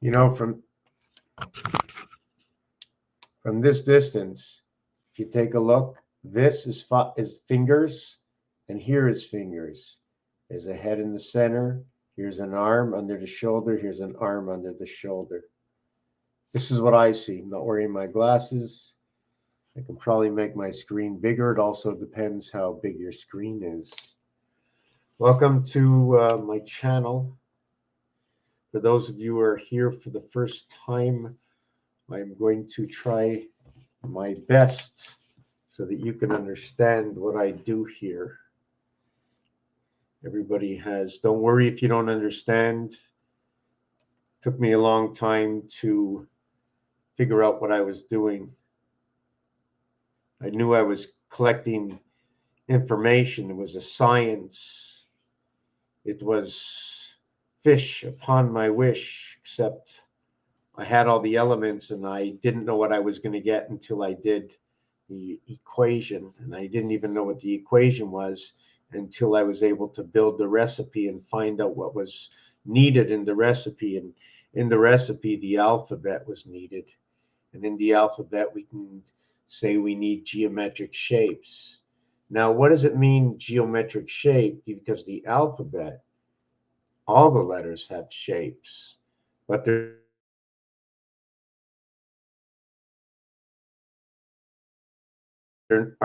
You know, from this distance, if you take a look, this is fingers, and here is fingers. There's a head in the center. Here's an arm under the shoulder. Here's an arm under the shoulder. This is what I see. I'm not wearing my glasses. I can probably make my screen bigger. It also depends how big your screen is. Welcome to my channel. For those of you who are here for the first time, I'm going to try my best so that you can understand what I do here. Everybody has, don't worry if you don't understand. It took me a long time to figure out what I was doing. I knew I was collecting information. It was a science. It was fish upon my wish, except I had all the elements and I didn't know what I was going to get until I did the equation. And I didn't even know what the equation was until I was able to build the recipe and find out what was needed in the recipe. And in the recipe, the alphabet was needed. And in the alphabet, we can say we need geometric shapes. Now, what does it mean, geometric shape? Because the alphabet, all the letters have shapes, but are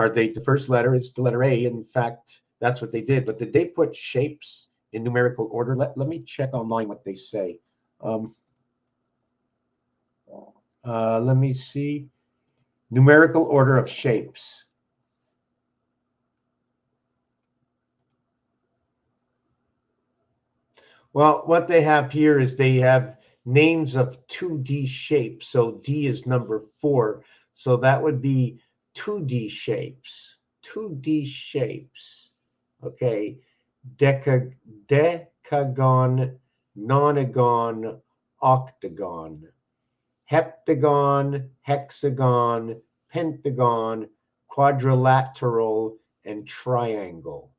they, the first letter is the letter A. In fact, that's what they did. But did they put shapes in numerical order? Let me check online what they say. Let me see. Numerical order of shapes. Well, what they have here is they have names of 2D shapes. So D is number 4. So that would be 2D shapes. 2D shapes. Okay. Decagon, nonagon, octagon, heptagon, hexagon, pentagon, quadrilateral, and triangle.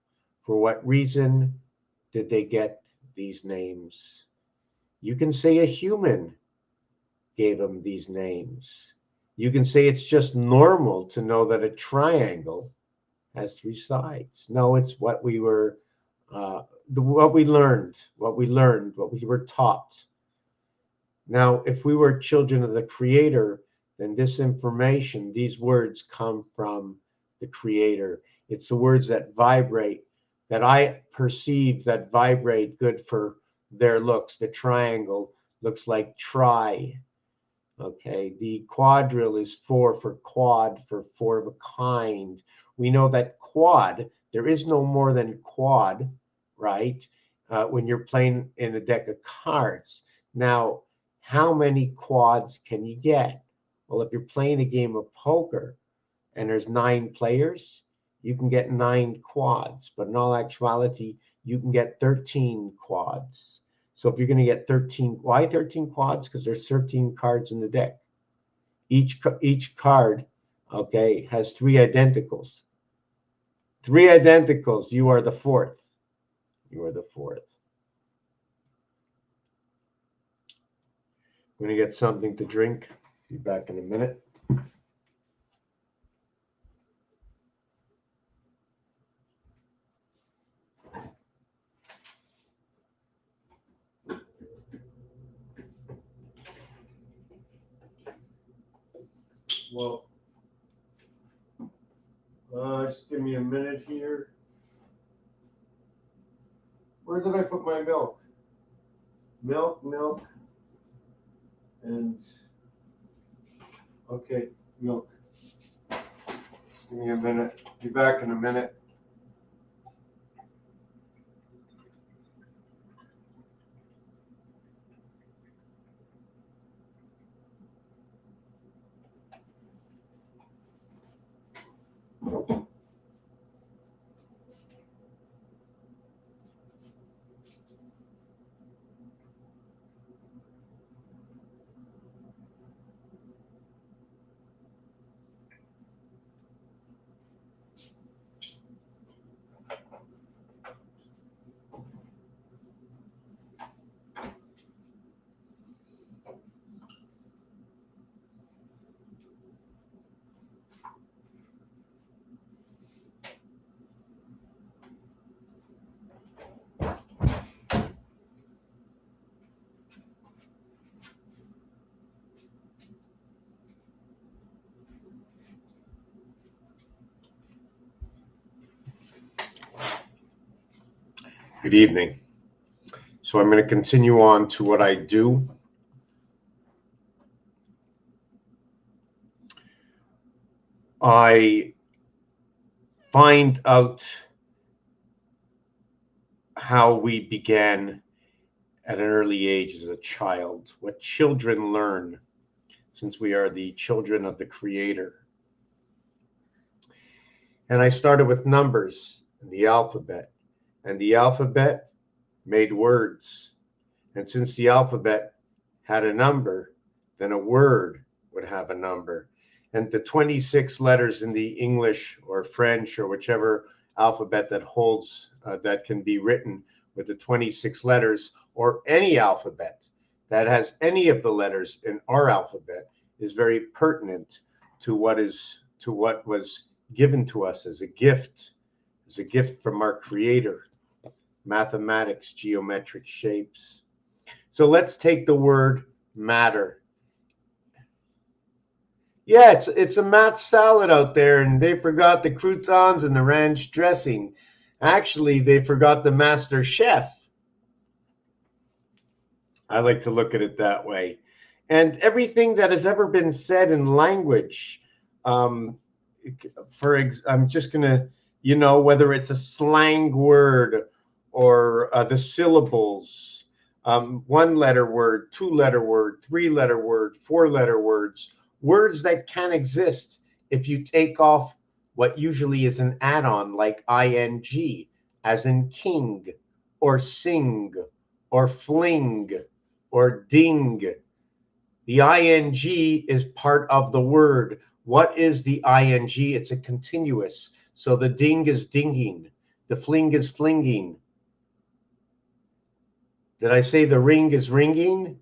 For what reason did they get these names? You can say a human gave them these names. You can say it's just normal to know that a triangle has 3 sides. No, it's what we were, what we learned, what we were taught. Now, if we were children of the Creator, then this information, these words come from the Creator. It's the words that vibrate, that I perceive that vibrate good for their looks. The triangle looks like tri. Okay, the quadrille is 4 for quad, for 4 of a kind. We know that quad, there is no more than quad, right? When you're playing in a deck of cards. Now, how many quads can you get? Well, if you're playing a game of poker and there's 9 players, you can get 9 quads. But in all actuality, you can get 13 quads. So if you're going to get 13, why 13 quads? Because there's 13 cards in the deck. Each card, okay, has 3 identicals. 3 identicals. You are the 4th. You are the 4th. I'm going to get something to drink. Be back in a minute. Well, just give me a minute here. Where did I put my milk? Milk, and okay, milk. Just give me a minute. Be back in a minute. Good evening. So I'm going to continue on to what I do. I find out how we began at an early age as a child, what children learn, since we are the children of the Creator. And I started with numbers and the alphabet, and the alphabet made words. And since the alphabet had a number, then a word would have a number. And the 26 letters in the English or French or whichever alphabet that holds, that can be written with the 26 letters, or any alphabet that has any of the letters in our alphabet, is very pertinent to what was given to us as a gift from our Creator. Mathematics, geometric shapes. So let's take the word matter. Yeah, it's a math salad out there, and they forgot the croutons and the ranch dressing. Actually, they forgot the master chef. I like to look at it that way. And everything that has ever been said in language, I'm just gonna, whether it's a slang word or the syllables, one letter word, two letter word, three letter word, four letter words, words that can exist if you take off what usually is an add-on like ing, as in king, or sing, or fling, or ding. The ing is part of the word. What is the ing? It's a continuous. So the ding is dinging. The fling is flinging. Did I say the ring is ringing?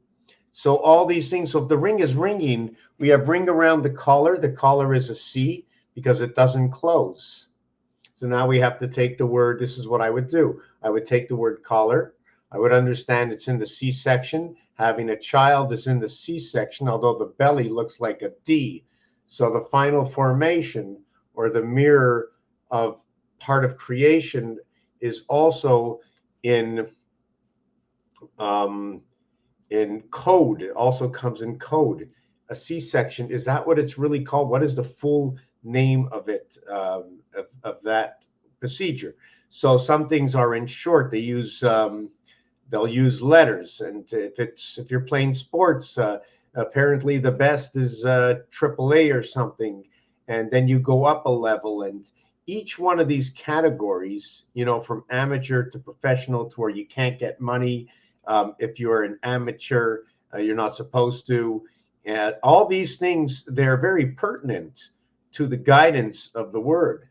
So all these things. So if the ring is ringing, we have ring around the collar. The collar is a C because it doesn't close. So now we have to take the word. This is what I would do. I would take the word collar. I would understand it's in the C section. Having a child is in the C section, although the belly looks like a D. So the final formation, or the mirror of part of creation, is also in code. It also comes in code. A C section, is that what it's really called? What is the full name of it, of that procedure? So some things are in short. They use they'll use letters, and if you're playing sports, apparently the best is AAA or something, and then you go up a level, and each one of these categories, from amateur to professional, to where you can't get money. If you're an amateur, you're not supposed to. And all these things, they're very pertinent to the guidance of the word.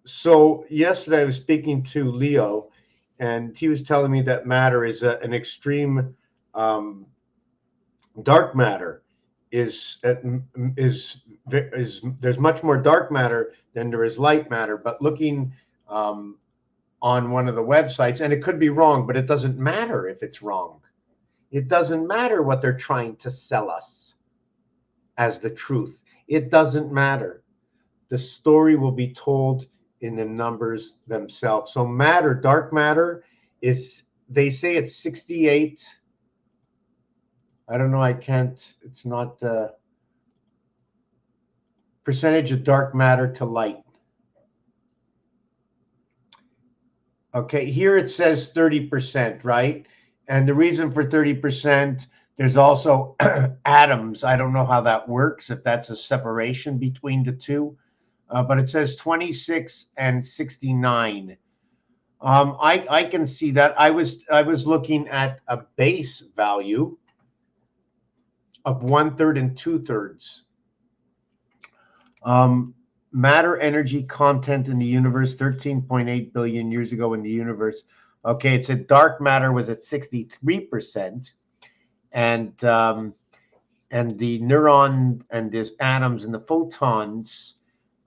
So yesterday I was speaking to Leo, and he was telling me that matter is an extreme, dark matter is there's much more dark matter than there is light matter. But looking on one of the websites, and it could be wrong, but it doesn't matter if it's wrong. It doesn't matter what they're trying to sell us as the truth. It doesn't matter. The story will be told in the numbers themselves. So matter, dark matter, is, they say it's 68. I don't know, it's not percentage of dark matter to light. Okay, here it says 30%, right? And the reason for 30%, there's also atoms. I don't know how that works, if that's a separation between the two. But it says 26 and 69. I can see that. I was looking at a base value of 1/3 and 2/3. Matter energy content in the universe 13.8 billion years ago in the universe. Okay, it said dark matter was at 63%, and the neuron and these atoms and the photons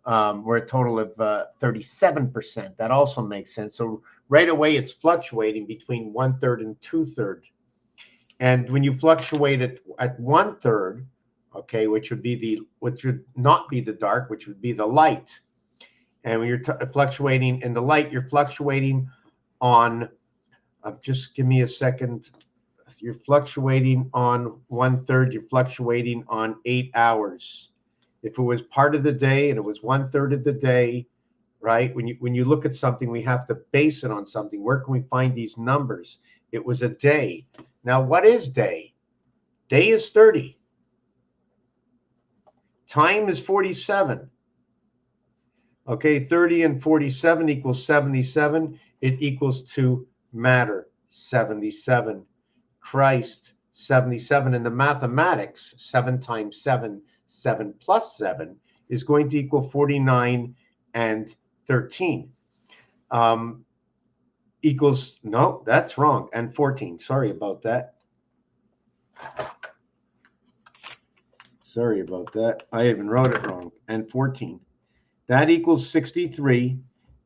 were a total of 37%. That also makes sense. So right away, it's fluctuating between 1/3 and 2/3. And when you fluctuate it at 1/3, okay, which would not be the dark, which would be the light. And when you're fluctuating in the light, you're fluctuating on, just give me a second. You're fluctuating on 1/3, you're fluctuating on 8 hours. If it was part of the day and it was 1/3 of the day, right? When you look at something, we have to base it on something. Where can we find these numbers? It was a day. Now, what is day? Day is 30. Time is 47. Okay, 30 and 47 equals 77. It equals to matter, 77. Christ, 77. In the mathematics, 7 times 7, 7 plus 7 is going to equal 49 and 13. Equals, no, that's wrong, and 14. Sorry about that. Sorry about that. I even wrote it wrong. And 14. That equals 63.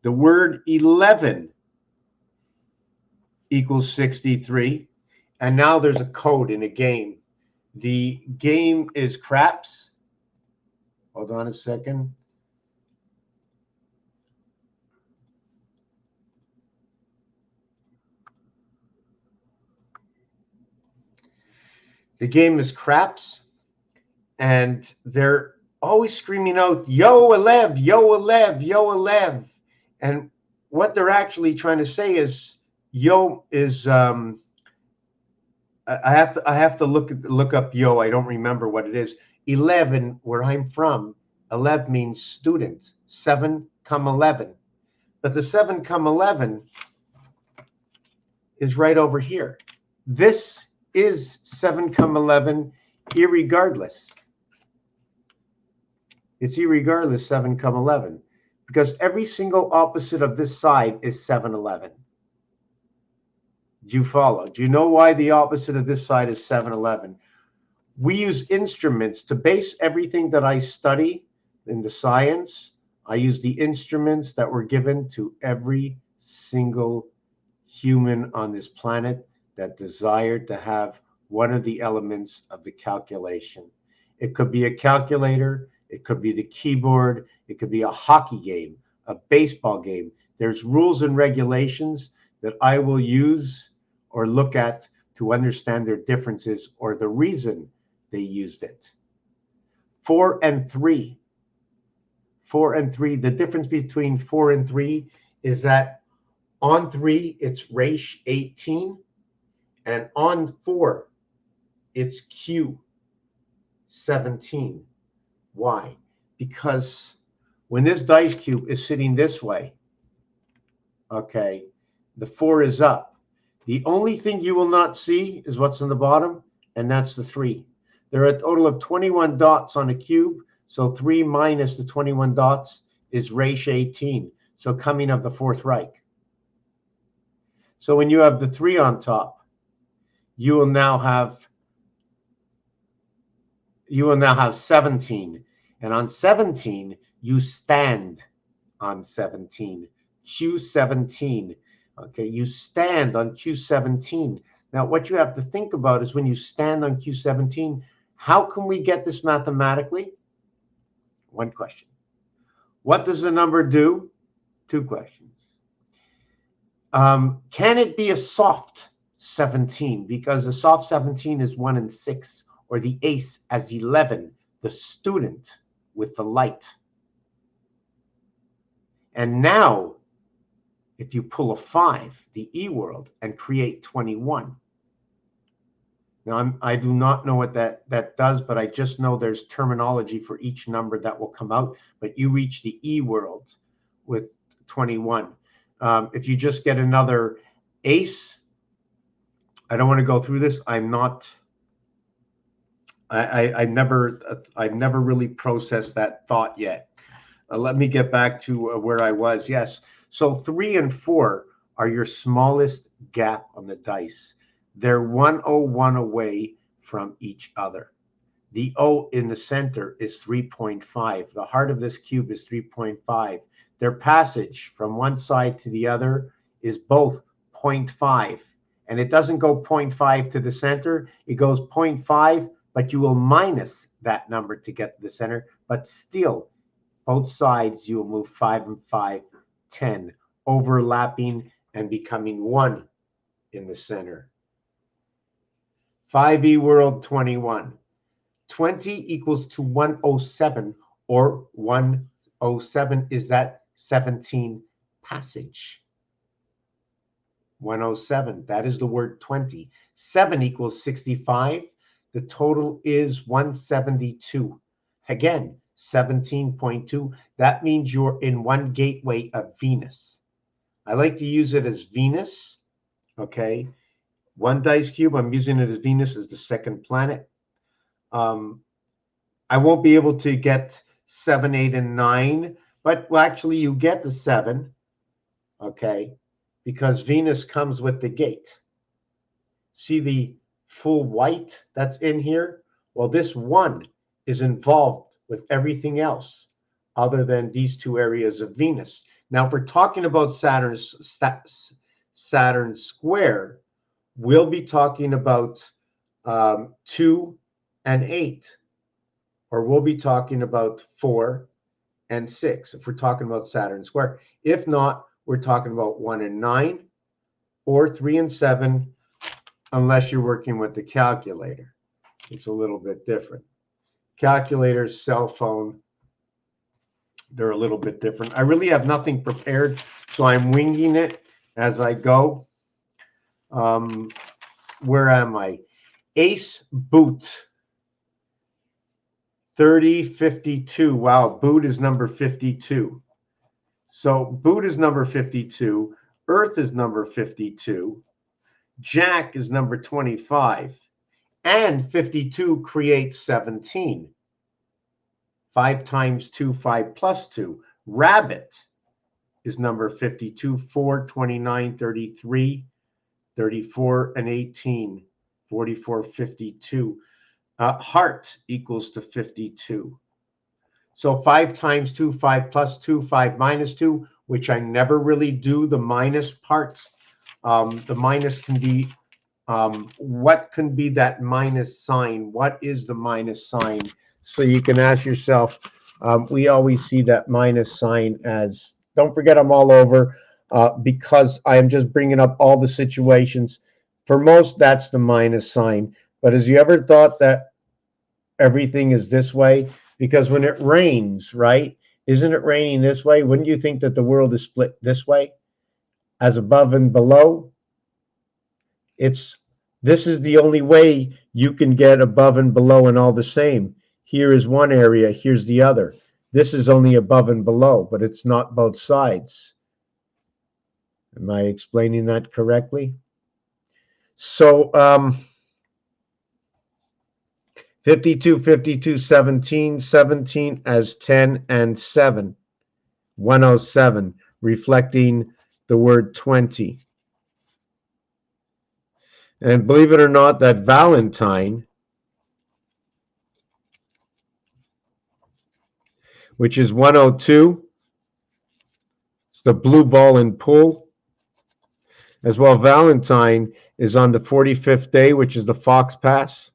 The word 11 equals 63. And now there's a code in a game. The game is craps. Hold on a second. The game is craps. And they're always screaming out, yo, 11, yo, 11, yo, 11. And what they're actually trying to say is, yo is, I have to look up yo. I don't remember what it is. 11, where I'm from, 11 means student. 7 come 11. But the 7 come 11 is right over here. This is 7 come 11, irregardless. It's irregardless 7 come 11, because every single opposite of this side is 711. Do you follow? Do you know why the opposite of this side is 711? We use instruments to base everything that I study in the science. I use the instruments that were given to every single human on this planet that desired to have one of the elements of the calculation. It could be a calculator. It could be the keyboard. It could be a hockey game, a baseball game. There's rules and regulations that I will use or look at to understand their differences or the reason they used it. 4 and 3. 4 and 3. The difference between 4 and 3 is that on 3, it's Resh 18. And on 4, it's Q 17. Why? Because when this dice cube is sitting this way, okay, the 4 is up. The only thing you will not see is what's on the bottom, and that's the 3. There are a total of 21 dots on a cube, so 3 minus the 21 dots is Resh 18, so coming of the Fourth Reich. So when you have the 3 on top, you will now have 17. And on 17, you stand on 17. Q17. Okay, you stand on Q17. Now, what you have to think about is when you stand on Q17, how can we get this mathematically? One question. What does the number do? 2 questions. Can it be a soft 17? Because the soft 17 is 1 and 6, or the ace as 11, the student with the light. And now, if you pull a 5, the E world, and create 21. Now, I do not know what that does, but I just know there's terminology for each number that will come out. But you reach the E world with 21. If you just get another ace, I don't want to go through this. I've never really processed that thought yet. Let me get back to where I was. Yes. So 3 and 4 are your smallest gap on the dice. They're 101 away from each other. The O in the center is 3.5. The heart of this cube is 3.5. Their passage from one side to the other is both 0.5. And it doesn't go 0.5 to the center. It goes 0.5, but you will minus that number to get to the center. But still, Both sides, you will move 5 and 5, 10, overlapping and becoming 1 in the center. 5e world 21. 20 equals to 107, or 107 is that 17 passage. 107, that is the word 20. 7 equals 65. The total is 172. Again, 17.2. That means you're in one gateway of Venus. I like to use it as Venus, okay? One dice cube, I'm using it as Venus as the second planet. I won't be able to get 7, 8, and 9, but well, actually you get the 7, okay, because Venus comes with the gate. See the full white that's in here? Well, this 1 is involved with everything else other than these 2 areas of Venus. Now, if we're talking about Saturn square, we'll be talking about 2 and 8. Or we'll be talking about 4 and 6 if we're talking about Saturn square. If not, we're talking about 1 and 9 or 3 and 7, unless you're working with the calculator. It's a little bit different. Calculators, cell phone, they're a little bit different. I really have nothing prepared, so I'm winging it as I go. Where am I? Ace boot. 3052. Wow, boot is number 52. So boot is number 52. Earth is number 52. Jack is number 25. And 52 creates 17. 5 times 2, 5 plus 2. Rabbit is number 52. 4, 29, 33, 34, and 18. 44, 52. Heart equals to 52. So 5 times 2, 5 plus 2, 5 minus 2, which I never really do the minus part. The minus can be, what can be that minus sign? What is the minus sign? So you can ask yourself, we always see that minus sign as, don't forget I'm all over, because I am just bringing up all the situations. For most, that's the minus sign. But has you ever thought that everything is this way? Because when it rains, right? Isn't it raining this way? Wouldn't you think that the world is split this way? As above and below? This is the only way you can get above and below and all the same. Here is one area, here's the other. This is only above and below, but it's not both sides. Am I explaining that correctly? So, 52, 52, 17, 17 as 10 and 7. 107, reflecting the word 20. And believe it or not, that Valentine, which is 102, it's the blue ball and pull. As well, Valentine is on the 45th day, which is the Fox Pass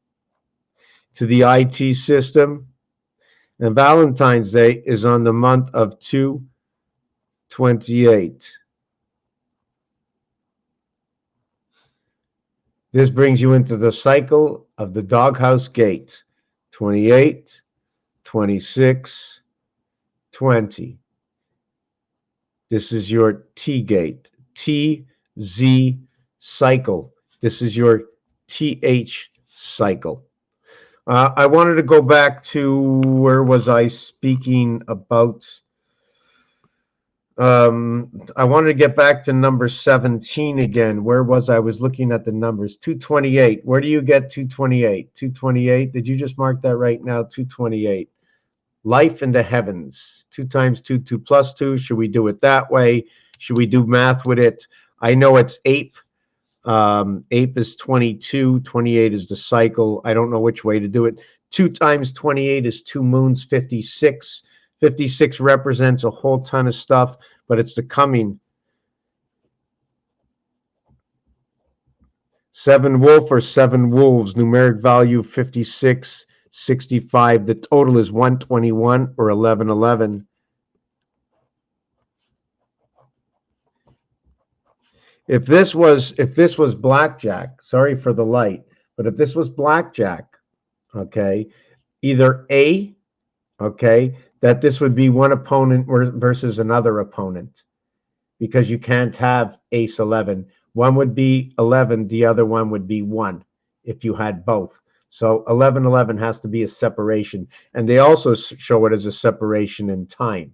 to the IT system. And Valentine's Day is on the month of 2/28. This brings you into the cycle of the doghouse gate. 28, 26, 20. This is your T gate. TZ cycle. This is your TH cycle. I wanted to go back to, where was I speaking about? I wanted to get back to number 17 again. Where was I? I was looking at the numbers. 228. Where do you get 228? 228. Did you just mark that right now? 228. Life in the heavens. 2 times 2, 2 plus 2. Should we do it that way? Should we do math with it? I know it's ape. Ape is 22. 28 is the cycle. I don't know which way to do it. 2 times 28 is 2 moons, 56. 56 represents a whole ton of stuff, but it's the coming. 7 wolf or 7 wolves, numeric value 56, 65. The total is 121 or 1111. If this was blackjack, sorry for the light, but if this was blackjack, okay, either A, okay, that this would be one opponent versus another opponent, because you can't have ace 11. One would be 11, the other one would be 1 if you had both. So 11-11 has to be a separation, and they also show it as a separation in time.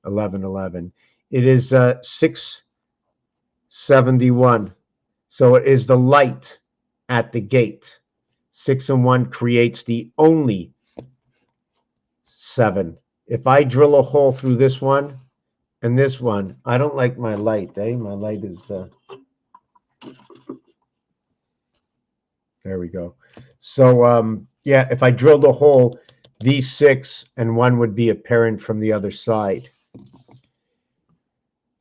11-11. It is 671. So it is the light at the gate. 6 and 1 creates the only 7. If I drill a hole through this one and this one, I don't like my light, eh? My light is there we go. So yeah, if I drilled a hole, these 6 and 1 would be apparent from the other side.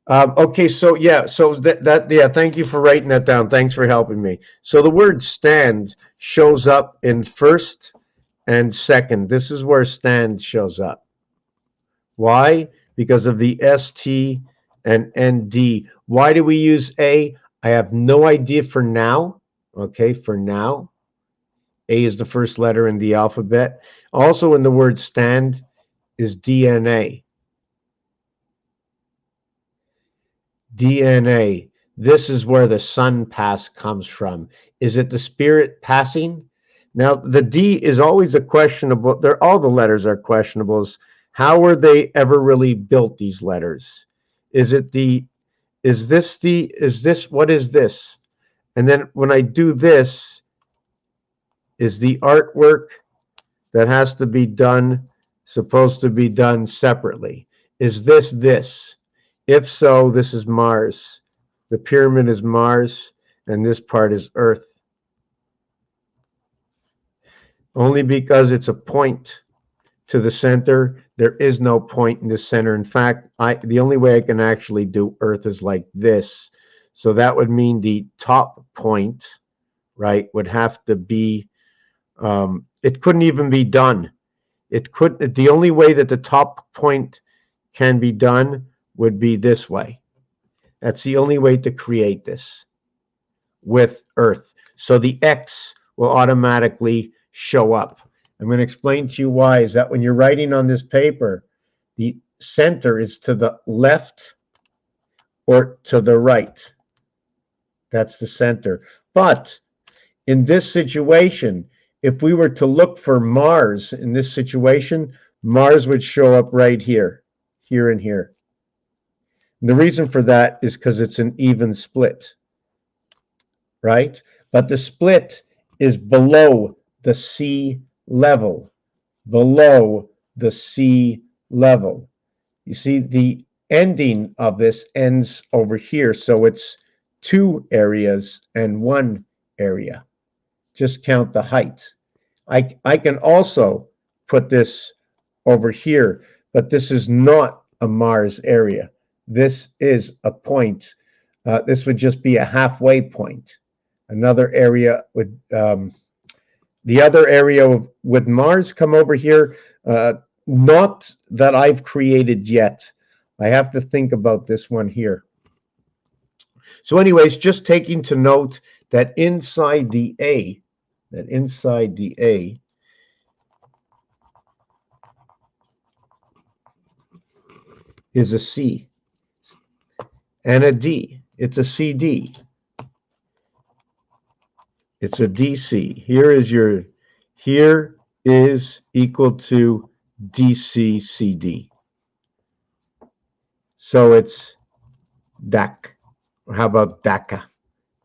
Okay, so yeah, yeah, thank you for writing that down. Thanks for helping me. So the word stand shows up in first and second. This is where stand shows up. Why? Because of the ST and ND. Why do we use A? I have no idea for now. Okay, for now. A is the first letter in the alphabet. Also in the word stand is DNA. DNA. This is where the sun pass comes from. Is it the spirit passing? Now, the D is always a questionable. All the letters are questionables. How were they ever really built, these letters? Is this, what is this? And then when I do this, is the artwork that has to be done supposed to be done separately? Is this? If so, this is Mars. The pyramid is Mars, and this part is Earth. Only because it's a point to the center. There is no point in the center. In fact, the only way I can actually do Earth is like this. So that would mean the top point, right, would have to be, it couldn't even be done. The only way that the top point can be done would be this way. That's the only way to create this with Earth. So the X will automatically show up. I'm going to explain to you why. Is that when you're writing on this paper, the center is to the left or to the right. That's the center. But in this situation, if we were to look for Mars in this situation, Mars would show up right here, here and here. And the reason for that is because it's an even split, right? But the split is below the sea level, below the sea level. You see, the ending of this ends over here, so it's 2 areas and 1 area. Just count the height. I can also put this over here, but this is not a Mars area. This is a point. This would just be a halfway point. Another area would, the other area would Mars come over here? Not that I've created yet. I have to think about this one here. So anyways, just taking to note that inside the A, is a C and a D. It's a CD. It's a DC. Here is equal to DCCD. So it's DAC. Or how about DACA?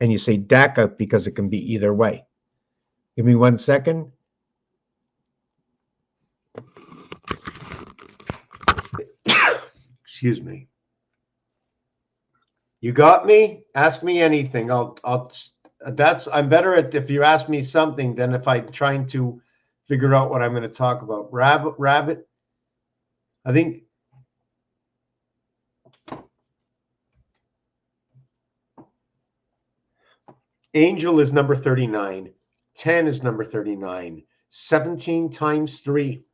And you say DACA because it can be either way. Give me 1 second. Excuse me. You got me? Ask me anything. I'm better at if you ask me something than if I'm trying to figure out what I'm going to talk about. Rabbit. I think Angel is number 39. 10 is number 39. 17 times 3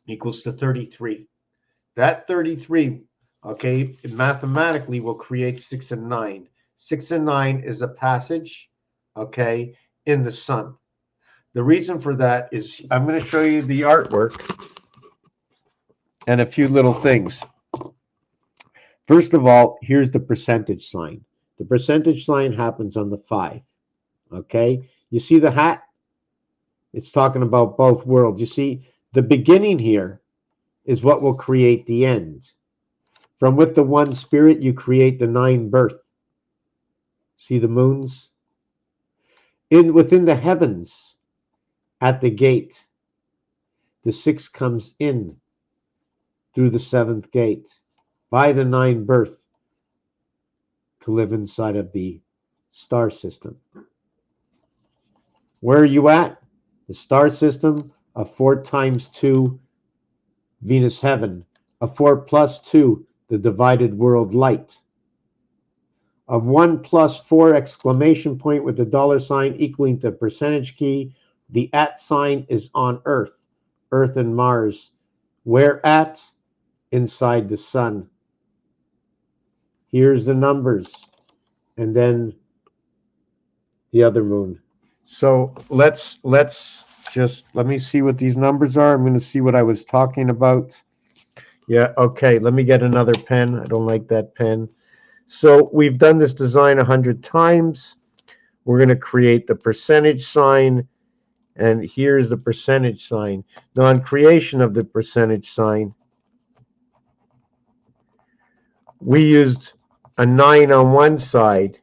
equals to 33. That 33, Okay, mathematically will create 6 and 9. 6 and 9 is a passage, okay, in the sun. The reason for that is I'm going to show you the artwork and a few little things. First of all, here's the percentage sign. The percentage sign happens on the 5. Okay, you see the hat? It's talking about both worlds. You see, the beginning here is what will create the end. From with the one spirit, you create the 9 birth. See the moons? Within the heavens, at the gate, the 6 comes in through the 7th gate by the 9 birth to live inside of the star system. Where are you at? The star system of 4 times 2, Venus heaven, of 4 plus 2, the divided world light, of 1 plus 4 exclamation point with the dollar sign equaling the percentage key. The at sign is on Earth, Earth and Mars. Where at? Inside the sun. Here's the numbers, and then the other moon. So let's just let me see what these numbers are. I'm going to see what I was talking about. Yeah, okay, let me get another pen. I don't like that pen. So we've done this design 100 times. We're going to create the percentage sign, and here's the percentage sign. Now, on creation of the percentage sign, we used a 9 on one side,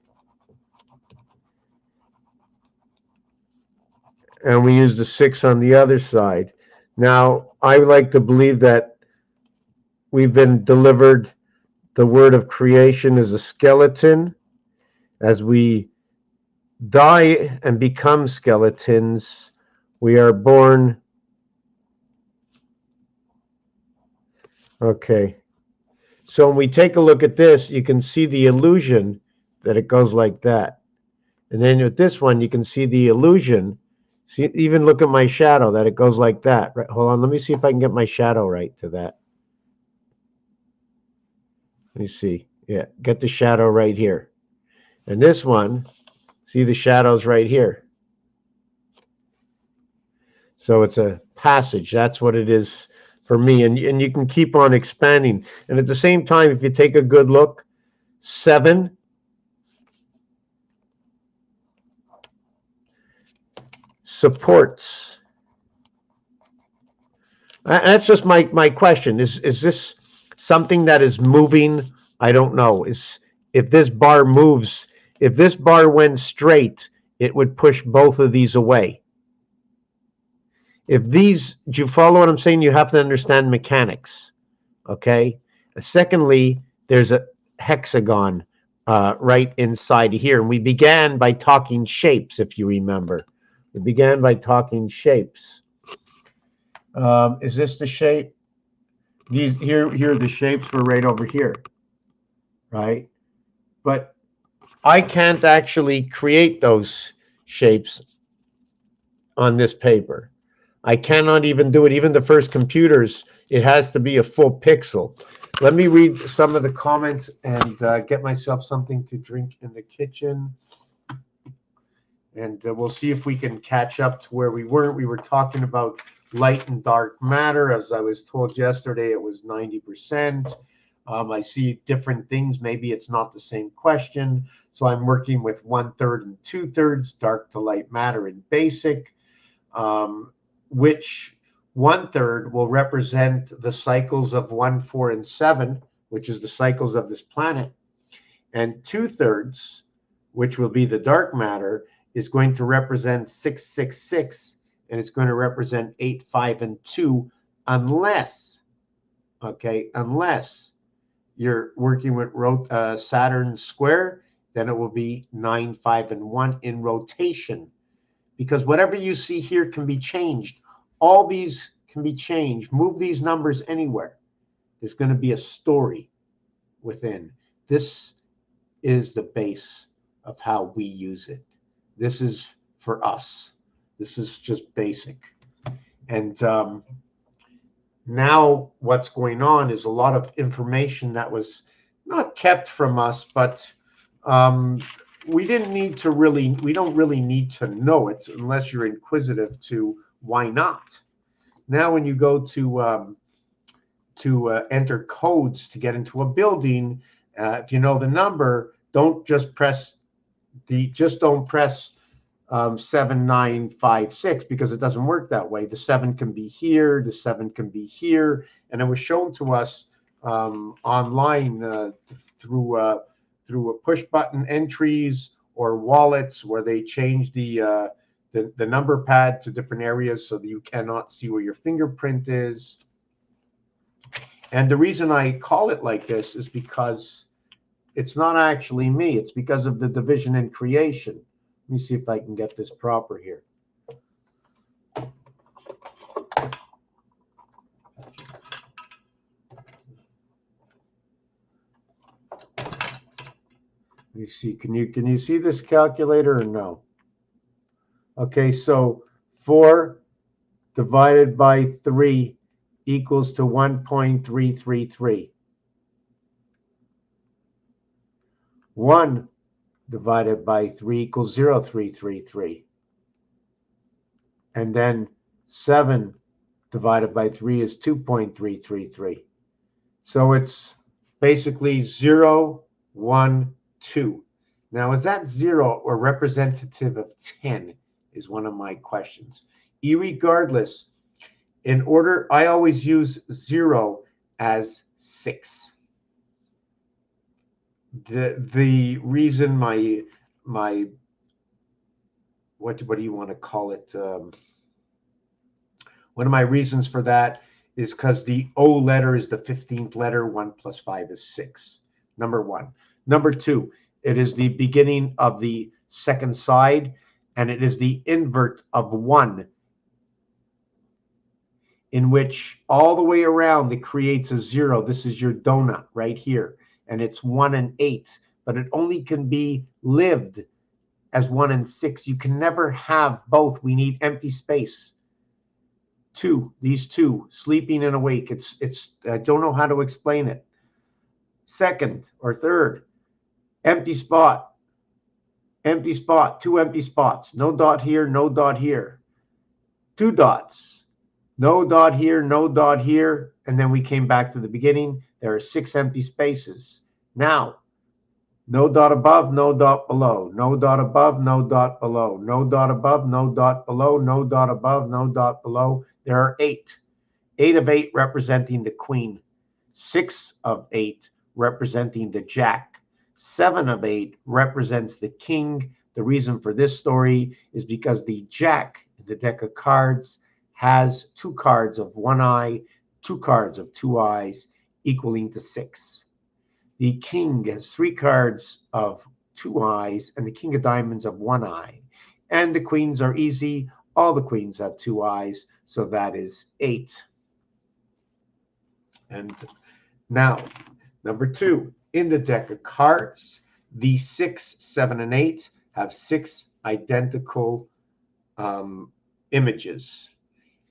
and we used a 6 on the other side. Now, I like to believe that we've been delivered the word of creation as a skeleton. As we die and become skeletons, we are born. Okay. So when we take a look at this, you can see the illusion that it goes like that. And then with this one, you can see the illusion. See, even look at my shadow, that it goes like that. Right, hold on, let me see if I can get my shadow right to that. Let me see. Yeah, get the shadow right here. And this one, see the shadows right here. So it's a passage. That's what it is for me. And you can keep on expanding. And at the same time, if you take a good look, 7 supports. That's just my question. Is this something that is moving? I don't know. If this bar moves, if this bar went straight, it would push both of these away. If these, do you follow what I'm saying? You have to understand mechanics. Okay. Secondly, there's a hexagon right inside here. And we began by talking shapes, if you remember. We began by talking shapes. Is this the shape? These here the shapes were right over here, right? But I can't actually create those shapes on this paper. I cannot even do it. Even the first computers, it has to be a full pixel. Let me read some of the comments and get myself something to drink in the kitchen. And we'll see if we can catch up to where we were. We were talking about light and dark matter. As I was told yesterday, it was 90%. I see different things. Maybe it's not the same question. So I'm working with 1/3 and 2/3, dark to light matter in basic, which 1/3 will represent the cycles of 1, 4, and 7, which is the cycles of this planet. And 2/3, which will be the dark matter, is going to represent 666, and it's going to represent 8, 5, and 2, unless you're working with Saturn square, then it will be 9, 5, and 1 in rotation. Because whatever you see here can be changed. All these can be changed. Move these numbers anywhere. There's going to be a story within. This is the base of how we use it. This is for us. This is just basic. And Now what's going on is a lot of information that was not kept from us, but we don't really need to know it unless you're inquisitive to why not. Now when you go to enter codes to get into a building, if you know the number, don't press 7956, because it doesn't work that way. The 7 can be here, the 7 can be here, and it was shown to us online through a push button entries or wallets where they change the number pad to different areas so that you cannot see where your fingerprint is. And the reason I call it like this is because it's not actually me. It's because of the division and creation. Let me see if I can get this proper here. Let me see. Can you see this calculator or no? Okay, so 4 divided by 3 equals to 1.333. 1 divided by 3 equals 0.333. And then 7 divided by 3 is 2.333. So it's basically 0, 1, 2. Now, is that 0 or representative of 10 is one of my questions. Irregardless, in order, I always use 0 as 6. The reason my what do you want to call it? One of my reasons for that is because the O letter is the 15th letter. 1 plus 5 is 6. Number 1. Number 2, it is the beginning of the second side, and it is the invert of 1, in which all the way around it creates a 0. This is your donut right here, and it's 1 and 8, but it only can be lived as 1 and 6. You can never have both. We need empty space. 2, these 2, sleeping and awake. It's I don't know how to explain it. Second or third, empty spot, 2 empty spots. No dot here, no dot here. 2 dots, no dot here, no dot here. And then we came back to the beginning. There are 6 empty spaces. Now, no dot above, no dot below, no dot above, no dot below, no dot above, no dot below, no dot above, no dot below. There are 8. 8 of 8 representing the queen. 6 of 8 representing the jack. 7 of 8 represents the king. The reason for this story is because the jack in the deck of cards has 2 cards of 1 eye, 2 cards of 2 eyes, equaling to 6. The king has 3 cards of 2 eyes and the king of diamonds of 1 eye. And the queens are easy. All the queens have 2 eyes, so that is 8. And now, number 2, in the deck of cards, the 6, 7, and 8 have 6 identical images.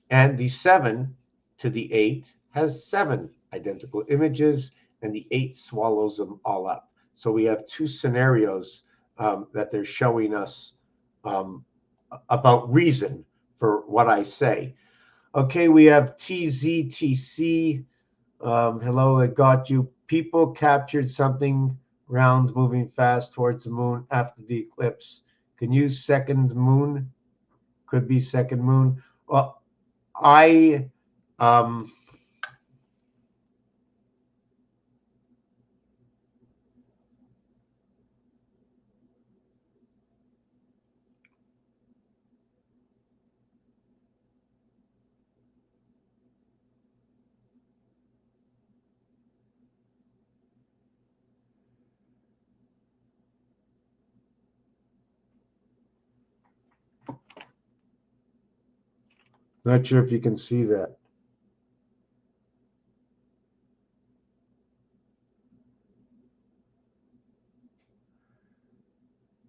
And the 7 to the 8 has 7 identical images, and the 8 swallows them all up. So we have 2 scenarios that they're showing us about reason for what I say. Okay, we have TZTC. Hello, I got you. People captured something round moving fast towards the moon after the eclipse. Can you second moon? Could be second moon. Well, I not sure if you can see that.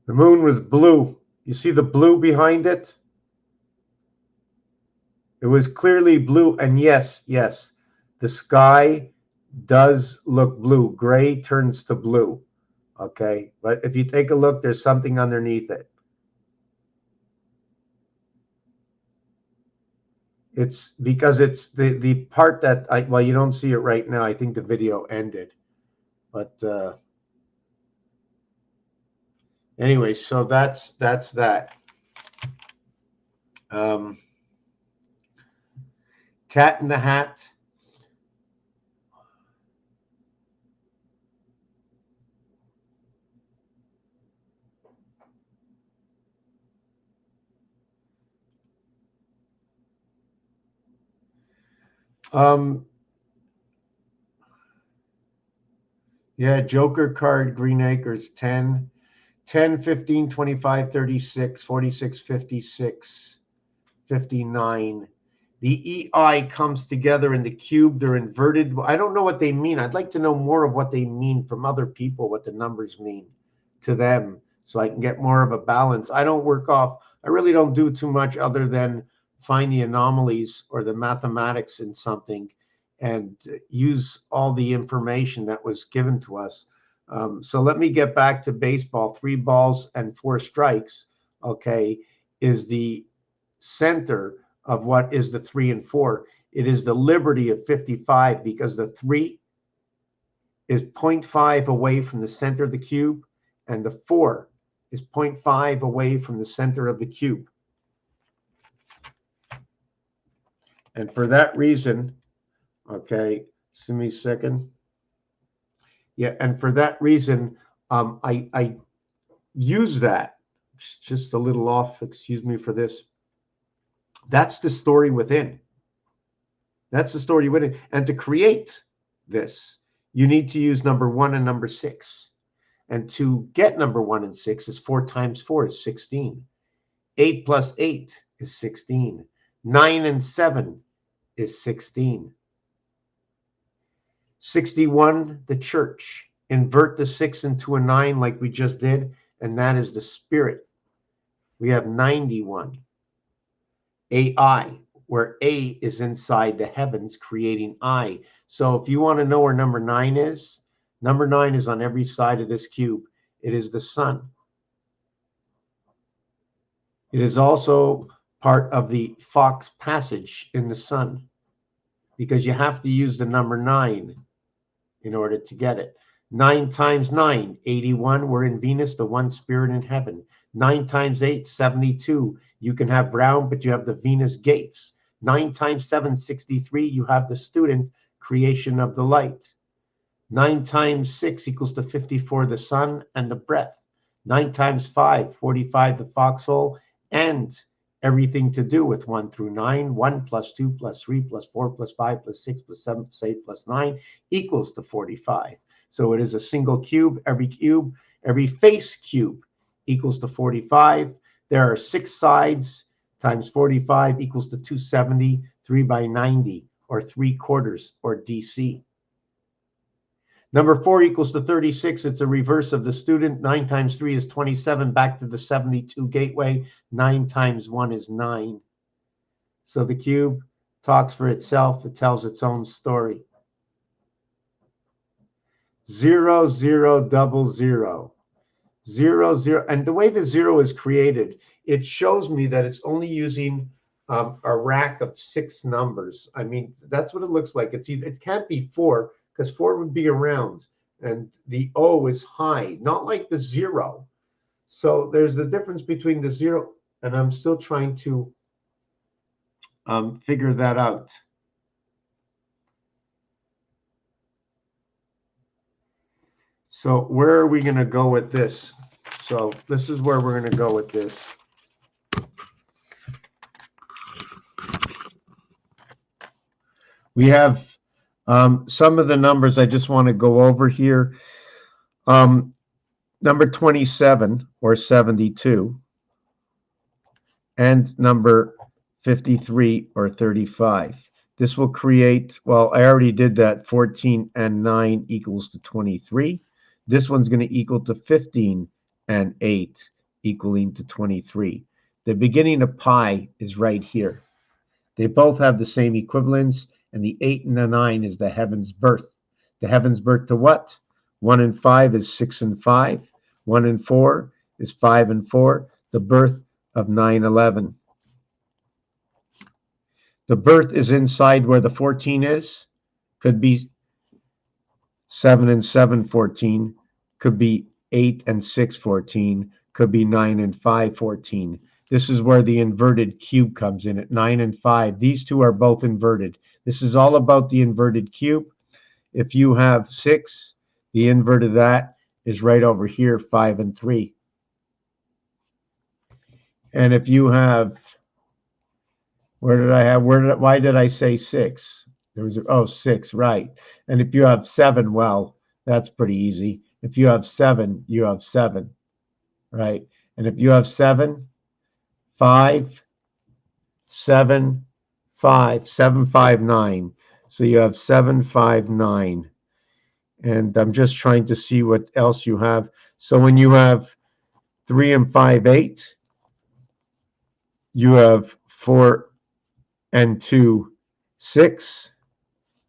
The moon was blue. You see the blue behind it? It was clearly blue. And yes, The sky does look blue. Gray turns to blue. Okay, but if you take a look, there's something underneath it. It's because it's the part that well, you don't see it right now. I think the video ended, but anyway, so that's that. Cat in the Hat. Yeah, Joker card, Green Acres, 10, 10, 15, 25, 36, 46, 56, 59. The EI comes together in the cube. They're inverted. I don't know what they mean. I'd like to know more of what they mean from other people, what the numbers mean to them, so I can get more of a balance. I really don't do too much other than find the anomalies or the mathematics in something and use all the information that was given to us. So let me get back to baseball. 3 balls and 4 strikes, okay, is the center of what is the 3 and 4. It is the liberty of 55 because the 3 is 0.5 away from the center of the cube, and the 4 is 0.5 away from the center of the cube. And for that reason, okay, give me a second. Yeah, and for that reason, I use that. It's just a little off, excuse me for this. That's the story within. That's the story within. And to create this, you need to use number 1 and number 6. And to get number 1 and 6 is 4 times 4 is 16. 8 plus 8 is 16. 9 and 7 is 16. 61, the church. Invert the 6 into a 9 like we just did, and that is the spirit. We have 91. AI, where A is inside the heavens creating I. So if you want to know where number 9 is on every side of this cube. It is the sun. It is also part of the Fox passage in the sun, because you have to use the number 9 in order to get it. 9 times 9, 81. We're in Venus, the one spirit in heaven. 9 times 8, 72. You can have Brown, but you have the Venus gates. 9 times 7, 63. You have the student, creation of the light. 9 times 6 equals to 54, the sun and the breath. 9 times 5, 45, the foxhole, and everything to do with 1 through 9. 1 plus 2 plus 3 plus 4 plus 5 plus 6 plus 7 plus 8 plus 9 equals to 45. So it is a single cube. Every face cube equals to 45. There are 6 sides times 45 equals to 270, 3 by 90, or 3/4, or DC. Number 4 equals to 36. It's a reverse of the student. 9 times 3 is 27. Back to the 72 gateway. 9 times 1 is 9. So the cube talks for itself. It tells its own story. 0, 0, 0, 0. 0, 0. And the way the 0 is created, it shows me that it's only using a rack of 6 numbers. I mean, that's what it looks like. It can't be 4, because 4 would be around, and the O is high, not like the 0. So there's a difference between the 0, and I'm still trying to figure that out. So where are we going to go with this? So this is where we're going to go with this. We have some of the numbers I just want to go over here. Number 27, or 72, and number 53, or 35. This will create, well, I already did that. 14 and 9 equals to 23. This one's going to equal to 15 and 8 equaling to 23. The beginning of pi is right here. They both have the same equivalence, and the 8 and the 9 is the heaven's birth. The heaven's birth to what? 1 and 5 is 6 and 5. 1 and 4 is 5 and 4. The birth of 9/11. The birth is inside where the 14 is. Could be 7 and 7, 14. Could be 8 and 6, 14. Could be 9 and 5, 14. This is where the inverted cube comes in at 9 and 5. These two are both inverted. This is all about the inverted cube. If you have 6, the invert of that is right over here, 5 and 3. And if you have, why did I say 6? There was 6, right. And if you have 7, well, that's pretty easy. If you have 7, you have 7, right? And if you have 7, 5, 7, 5, 7, 5, 9. So you have 7, 5, 9. And I'm just trying to see what else you have. So when you have 3 and 5, 8, you have 4 and 2, 6.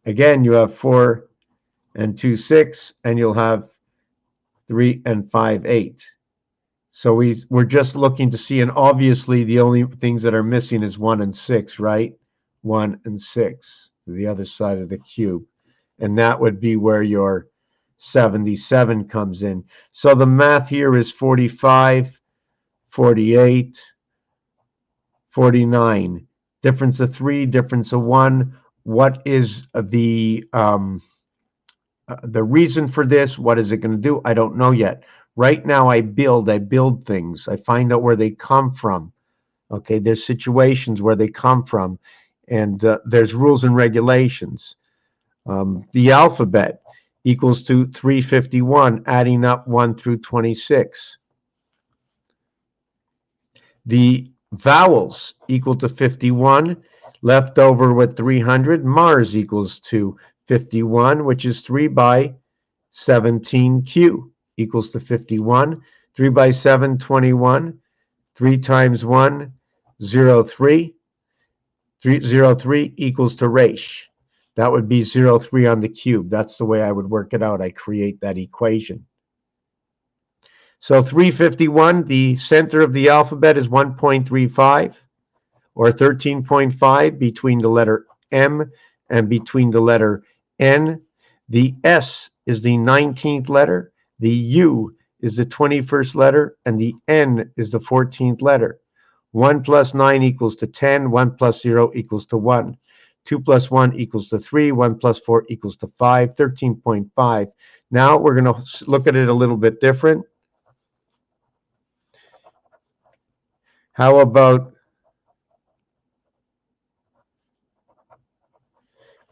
Again, you have 4 and 2, 6, and you'll have 3 and 5, 8. So we're just looking to see, and obviously the only things that are missing is 1 and 6, right? 1 and 6 to the other side of the cube. And that would be where your 77 comes in. So the math here is 45, 48, 49. Difference of 3, difference of 1. What is the reason for this? What is it going to do? I don't know yet. Right now, I build things. I find out where they come from. Okay, there's situations where they come from, and there's rules and regulations. The alphabet equals to 351, adding up 1 through 26. The vowels equal to 51, left over with 300. Mars equals to 51, which is 3 by 17Q equals to 51. 3 by 7, 21. 3 times 1, 03. 303 equals to Resh. That would be 03 on the cube. That's the way I would work it out. I create that equation. So 351, the center of the alphabet is 1.35 or 13.5 between the letter M and between the letter N. The S is the 19th letter, the U is the 21st letter, and the N is the 14th letter. 1 plus 9 equals to 10, 1 plus 0 equals to 1. 2 plus 1 equals to 3, 1 plus 4 equals to 5, 13.5. Now we're going to look at it a little bit different. How about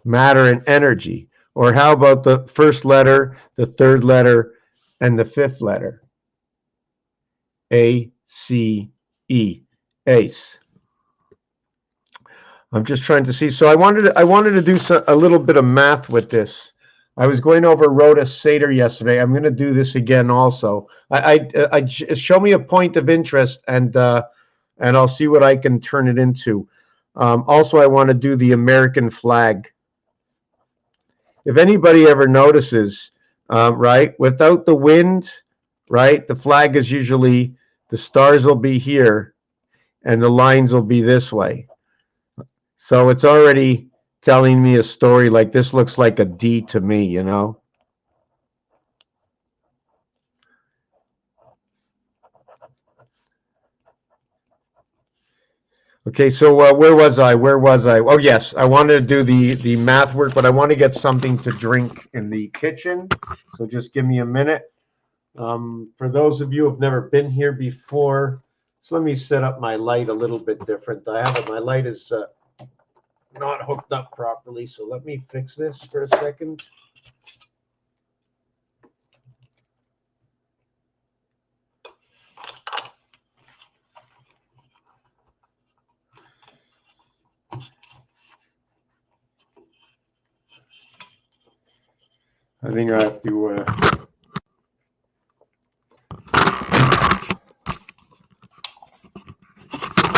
matter and energy? Or how about the first letter, the third letter, and the fifth letter? A, C, E, ACE. I'm just trying to see. So I wanted to do a little bit of math with this. I was going over ROTAS SATOR yesterday. I'm going to do this again also. I show me a point of interest, and I'll see what I can turn it into. Also, I want to do the American flag. If anybody ever notices, right, without the wind, right, the flag is usually, the stars will be here and the lines will be this way. So it's already telling me a story like this looks like a D to me, you know. Okay, so where was I? Oh, yes, I wanted to do the math work, but I want to get something to drink in the kitchen. So just give me a minute. For those of you who have never been here before, so let me set up my light a little bit different. My light is not hooked up properly, so let me fix this for a second. I think I have to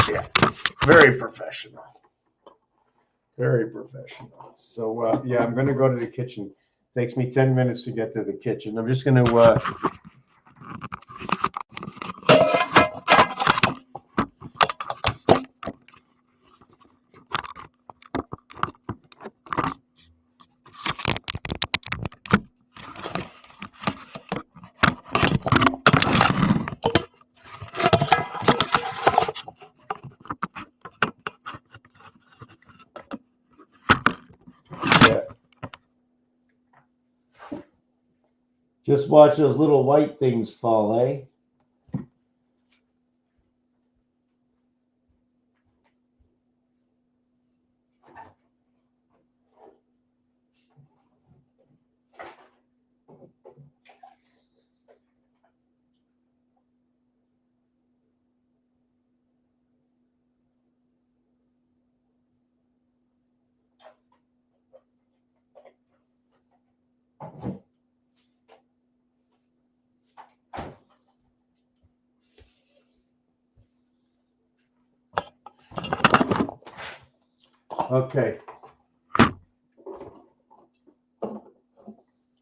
yeah, very professional. Very professional. So yeah, I'm going to go to the kitchen. Takes me 10 minutes to get to the kitchen. I'm just going to yeah. Just watch those little white things fall, eh? Okay.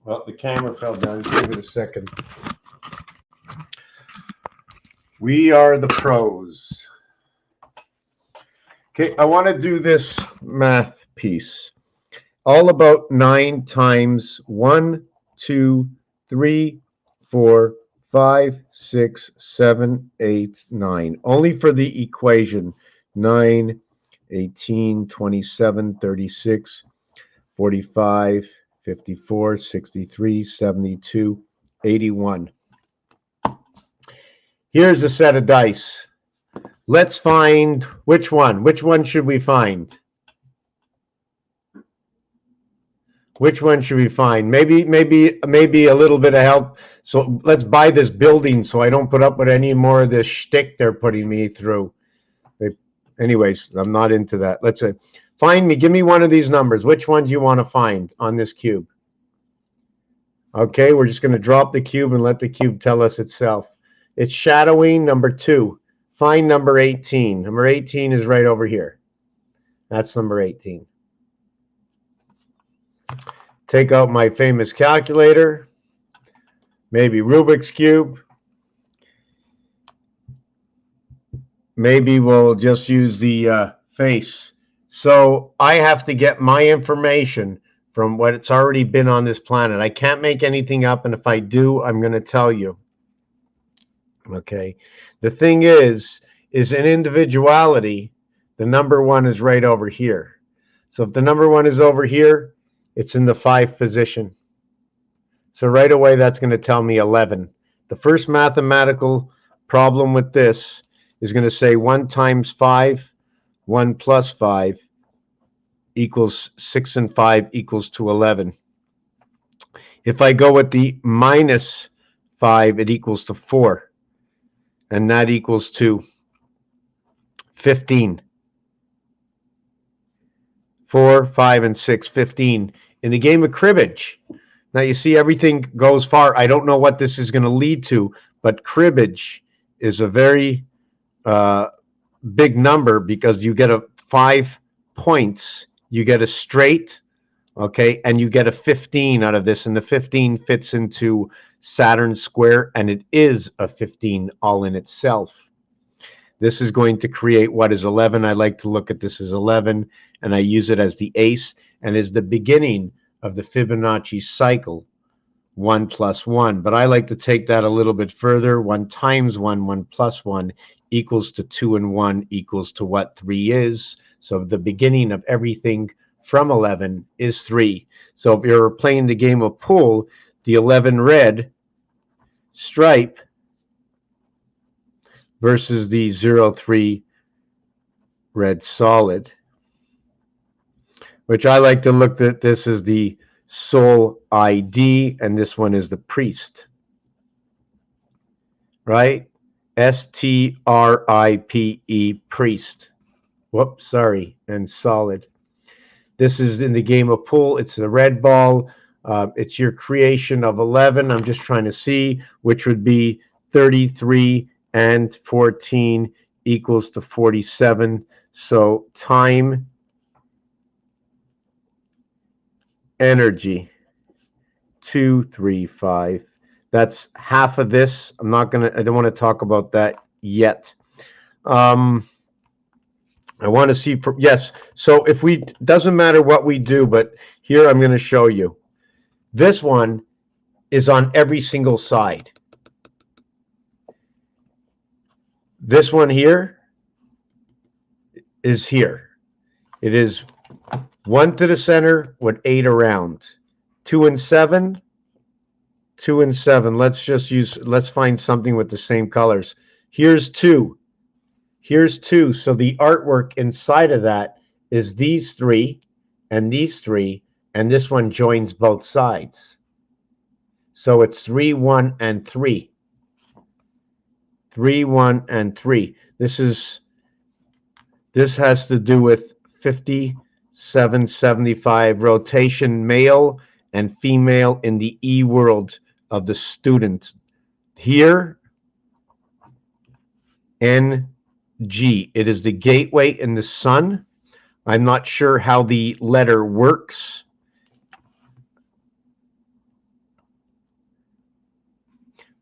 Well, the camera fell down. Just give it a second. We are the pros. Okay, I want to do this math piece. All about 9 times 1, 2, 3, 4, 5, 6, 7, 8, 9. Only for the equation. 9, 18, 27, 36, 45, 54, 63, 72, 81. Here's a set of dice. Let's find which one. Which one should we find? Which one should we find? Maybe a little bit of help. So let's buy this building so I don't put up with any more of this shtick they're putting me through. Anyways, I'm not into that. Let's say, find me. Give me one of these numbers. Which one do you want to find on this cube? Okay, we're just going to drop the cube and let the cube tell us itself. It's shadowing number 2. Find number 18. Number 18 is right over here. That's number 18. Take out my famous calculator. Maybe Rubik's Cube. Maybe we'll just use the face. So I have to get my information from what's already been on this planet. I can't make anything up, and if I do, I'm going to tell you. Okay. The thing is in individuality, the number 1 is right over here. So if the number 1 is over here, it's in the 5 position. So right away, that's going to tell me 11. The first mathematical problem with this is going to say 1 times 5, 1 plus 5 equals 6 and 5 equals to 11. If I go with the minus 5, it equals to 4. And that equals to 15. 4, 5, and 6, 15. In the game of cribbage, now you see everything goes far. I don't know what this is going to lead to, but cribbage is a very big number because you get 5 points. You get a straight, okay, and you get a 15 out of this, and the 15 fits into Saturn's square, and it is a 15 all in itself. This is going to create what is 11. I like to look at this as 11, and I use it as the ace, and is the beginning of the Fibonacci cycle, 1 plus 1. But I like to take that a little bit further. 1 times 1, 1 plus 1 equals to 2, and 1 equals to what 3 is. So the beginning of everything from 11 is 3. So if you're playing the game of pool, the 11 red stripe versus the 0-3 red solid, which I like to look at this as the soul ID, and this one is the priest, right? S-T-R-I-P-E, priest. Whoops, sorry, and solid. This is in the game of pool. It's the red ball. It's your creation of 11. I'm just trying to see which would be 33 and 14 equals to 47. So time energy. 2, 3, 5. That's half of this. I don't want to talk about that yet. Um, I want to see, yes. So if we, doesn't matter what we do, but here I'm going to show you. This one is on every single side. This one here is here. It is 1 to the center with 8 around. 2 and 7, 2 and 7. Let's find something with the same colors. Here's 2. Here's 2. So the artwork inside of that is these 3 and these 3, and this one joins both sides. So it's 3, 1, and 3. 3, 1, and 3. This has to do with 5775 rotation, male and female in the E world of the student. Here, NG. It is the gateway in the sun. I'm not sure how the letter works.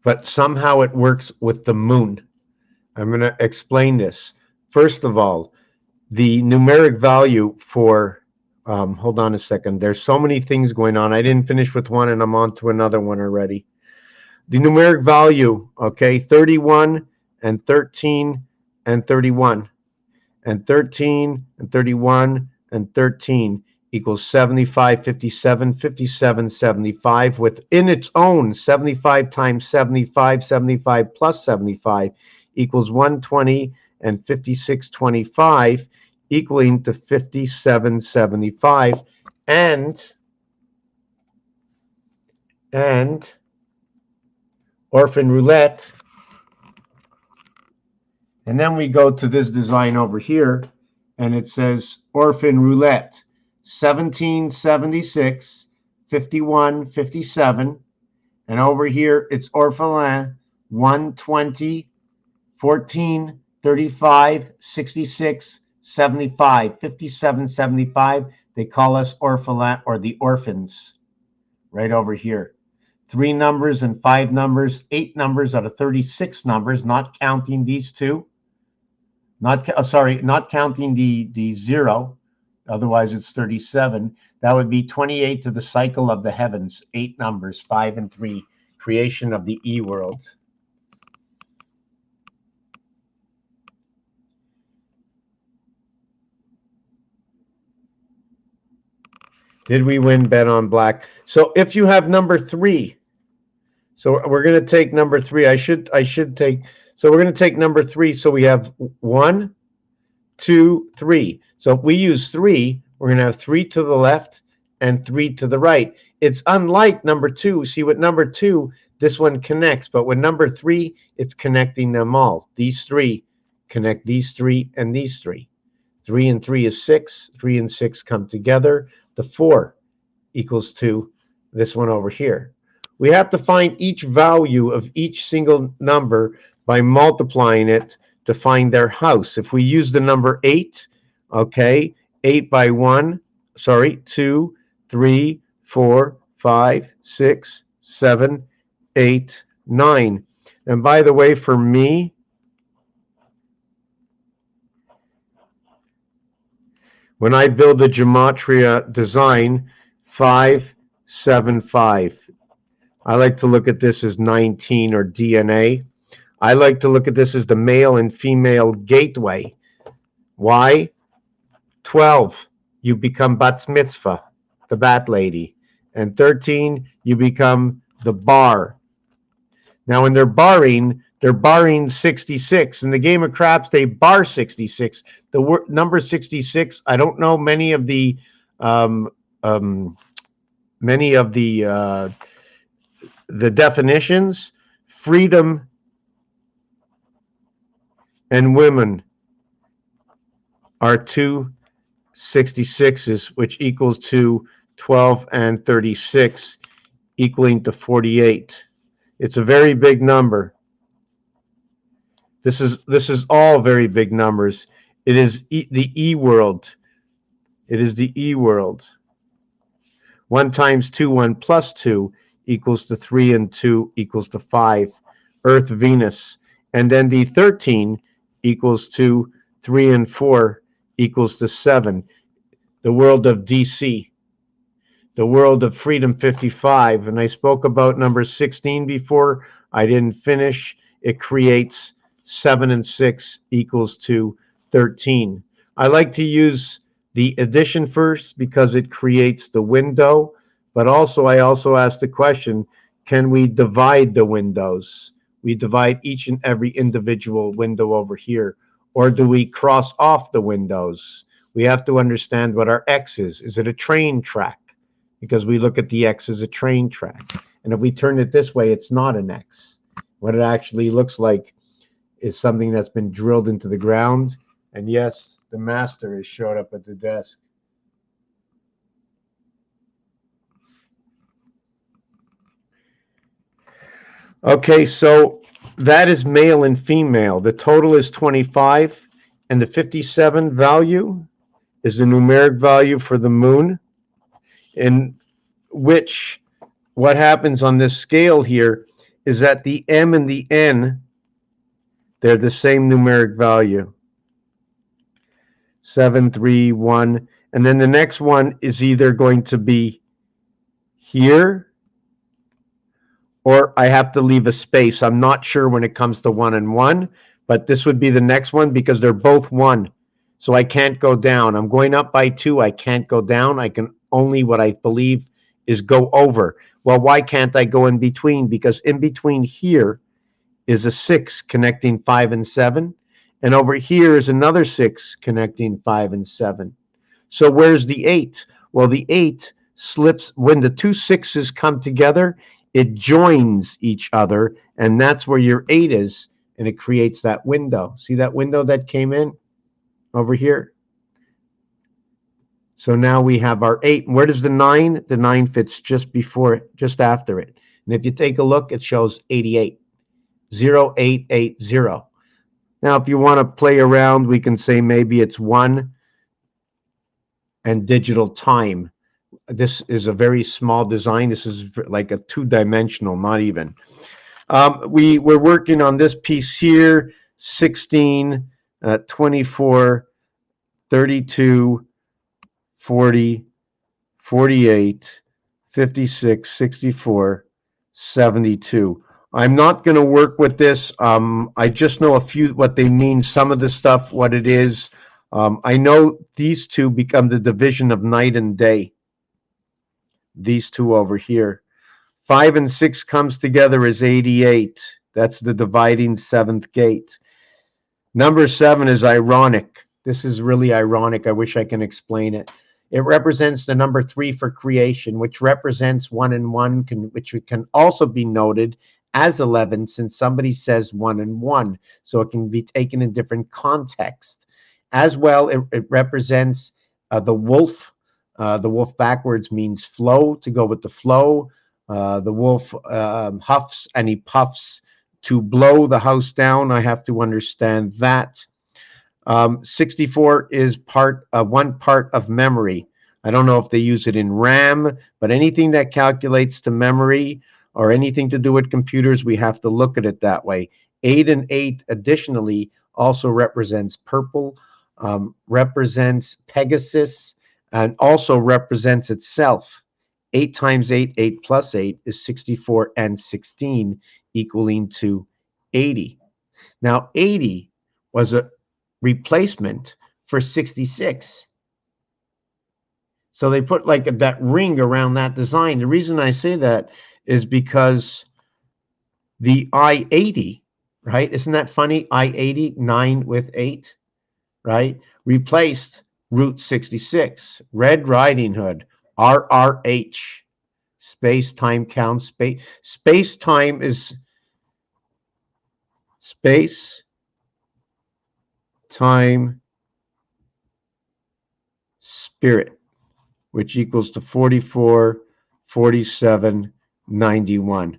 But somehow it works with the moon. I'm going to explain this. First of all, the numeric value for, hold on a second. There's so many things going on. I didn't finish with one and I'm on to another one already. The numeric value, okay, 31 and 13 and 31 and 13 and 31 and 13 equals 75, 57, 57, 75 within its own 75 times 75, 75 plus 75 equals 120 and 5625 equaling to 5775 and orphan roulette. And then we go to this design over here and it says orphan roulette 1776 51 57, and over here it's orphelin 120 14 35 66 75 57 75. They call us orphelin or the orphans right over here. 3 numbers and 5 numbers, 8 numbers out of 36 numbers, not counting these two. Not counting the 0, otherwise it's 37. That would be 28 to the cycle of the heavens, 8 numbers, 5 and 3, creation of the E world. Did we win bet on black? So if you have number 3, so we're going to take number 3. I should take, so we're going to take number 3. So we have 1, 2, 3. So if we use 3, we're going to have 3 to the left and 3 to the right. It's unlike number 2. See, with number 2, this one connects, but with number 3, it's connecting them all. These 3 connect these 3 and these 3. 3 and 3 is 6. 3 and 6 come together. The 4 equals to this one over here. We have to find each value of each single number by multiplying it to find their house. If we use the number 8, okay, 8 by 1, 2, 3, 4, 5, 6, 7, 8, 9. And by the way, for me, when I build a gematria design, 5, 7, 5. I like to look at this as 19 or DNA. I like to look at this as the male and female gateway. Why? 12, you become bat mitzvah, the bat lady. And 13, you become the bar. Now, when they're barring 66. In the game of craps, they bar 66. The number 66, I don't know many of the definitions. Freedom and women are 2 66s, which equals to 12 and 36, equaling to 48. It's a very big number. This is all very big numbers. It is the E world. It is the E world. 1 times 2, 1 plus 2 equals to 3, and 2 equals to 5. Earth, Venus. And then the 13 equals to 3 and 4 equals to 7. The world of DC. The world of Freedom 55. And I spoke about number 16 before. I didn't finish. It creates 7 and 6 equals to 13. I like to use the addition first because it creates the window, but also I also ask the question, can we divide the windows? We divide each and every individual window over here, or do we cross off the windows? We have to understand what our X is. Is it a train track? Because we look at the X as a train track. And if we turn it this way, it's not an X. What it actually looks like is something that's been drilled into the ground. And yes, the master has showed up at the desk. Okay, so that is male and female. The total is 25, and the 57 value is the numeric value for the moon, in which what happens on this scale here is that the M and the N, they're the same numeric value. 7, 3, 1. And then the next one is either going to be here, or I have to leave a space. I'm not sure when it comes to 1 and 1, but this would be the next one because they're both 1. So I can't go down. I'm going up by 2. I can't go down. I can only, what I believe, is go over. Well, why can't I go in between? Because in between here is a 6 connecting 5 and 7. And over here is another 6 connecting 5 and 7. So where's the 8? Well, the 8 slips when the two 6s come together. It joins each other, and that's where your 8 is, and it creates that window. See that window that came in over here? So now we have our 8. Where does the 9? The 9 fits just before it, just after it. And if you take a look, it shows 88. 0880. Now, if you want to play around, we can say maybe it's 1 and digital time. This is a very small design. This is like a 2-dimensional, not even. We're working on this piece here, 16, 24, 32, 40, 48, 56, 64, 72. I'm not going to work with this. I just know a few, what they mean, some of the stuff, what it is. I know these two become the division of night and day. These two over here. 5 and 6 comes together as 88. That's the dividing 7th gate. Number 7 is ironic. This is really ironic. I wish I can explain it. It represents the number 3 for creation, which represents 1 and 1, which can also be noted as 11 since somebody says 1 and 1. So it can be taken in different context. As well, it represents the wolf. The wolf backwards means flow, to go with the flow. The wolf huffs and he puffs to blow the house down. I have to understand that. 64 is one part of memory. I don't know if they use it in RAM, but anything that calculates to memory or anything to do with computers, we have to look at it that way. 8 and 8 additionally also represents purple, represents Pegasus, and also represents itself. 8 times 8, 8 plus 8 is 64, and 16 equaling to 80. Now, 80 was a replacement for 66. So they put like that ring around that design. The reason I say that is because the I-80, right? Isn't that funny? I-80, 9 with 8, right? Replaced Route 66, Red Riding Hood, RRH, space-time count, space-time is space-time spirit, which equals to 44, 47, 91.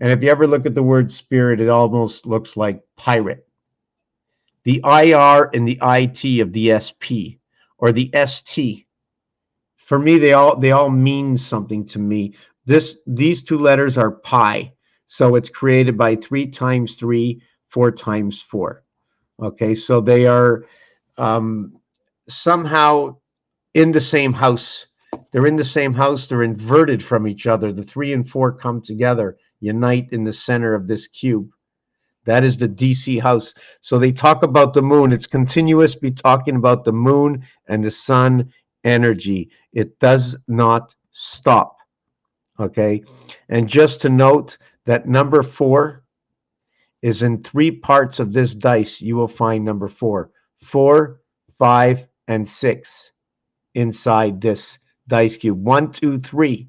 And if you ever look at the word spirit, it almost looks like pirate. The IR and the IT of the SP, or the ST, for me, they all mean something to me. These two letters are pi, so it's created by 3 times 3, 4 times 4. Okay, so they are somehow in the same house. They're in the same house. They're inverted from each other. The 3 and 4 come together, unite in the center of this cube. That is the DC house. So they talk about the moon. It's continuous be talking about the moon and the sun energy. It does not stop. Okay. And just to note that number 4 is in 3 parts of this dice. You will find number 4, 4, 5, and 6 inside this dice cube. 1, 2, 3,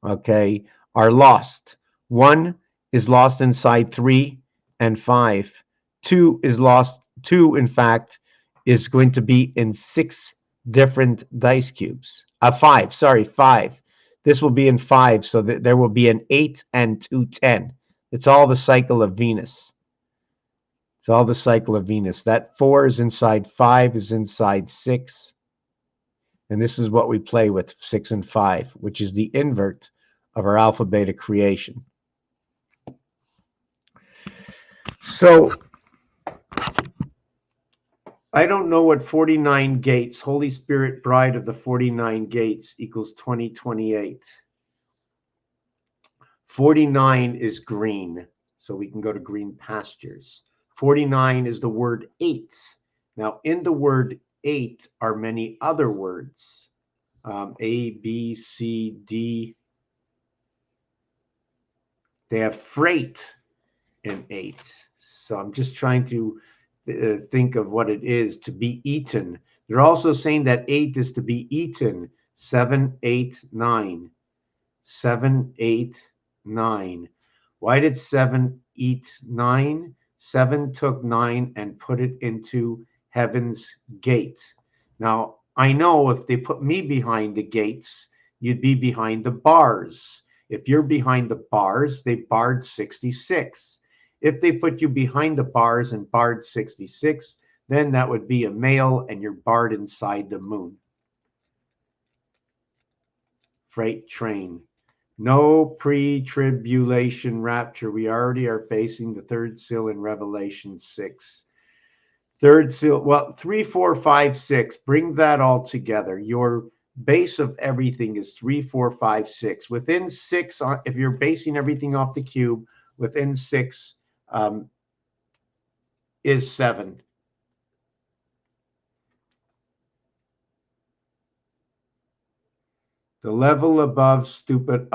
okay, are lost. 1 is lost inside 3 and 5. 2 is lost. 2, in fact, is going to be in 6 different dice cubes. 5, sorry, 5. This will be in 5, so that there will be an 8 and 2, 10. It's all the cycle of Venus. It's all the cycle of Venus. That 4 is inside 5, is inside 6. And this is what we play with, 6 and 5, which is the invert of our alpha beta creation. So I don't know what 49 gates, Holy Spirit bride of the 49 gates equals 2028. 49 is green, so we can go to green pastures. 49 is the word 8. Now, in the word 8 are many other words. A, B, C, D. They have freight in 8. So I'm just trying to think of what it is to be eaten. They're also saying that 8 is to be eaten. 7, 8, 9. 7, 8, 9. Why did 7 eat 9? 7 took 9 and put it into heaven's gate. Now, I know if they put me behind the gates, you'd be behind the bars. If you're behind the bars, they barred 66. If they put you behind the bars and barred 66, then that would be a male and you're barred inside the moon. Freight train. No pre-tribulation rapture. We already are facing the third seal in Revelation 6. Third seal, well, 3, 4, 5, 6. Bring that all together. Your base of everything is 3, 4, 5, 6. Within 6, if you're basing everything off the cube, within 6 is 7. The level above stupid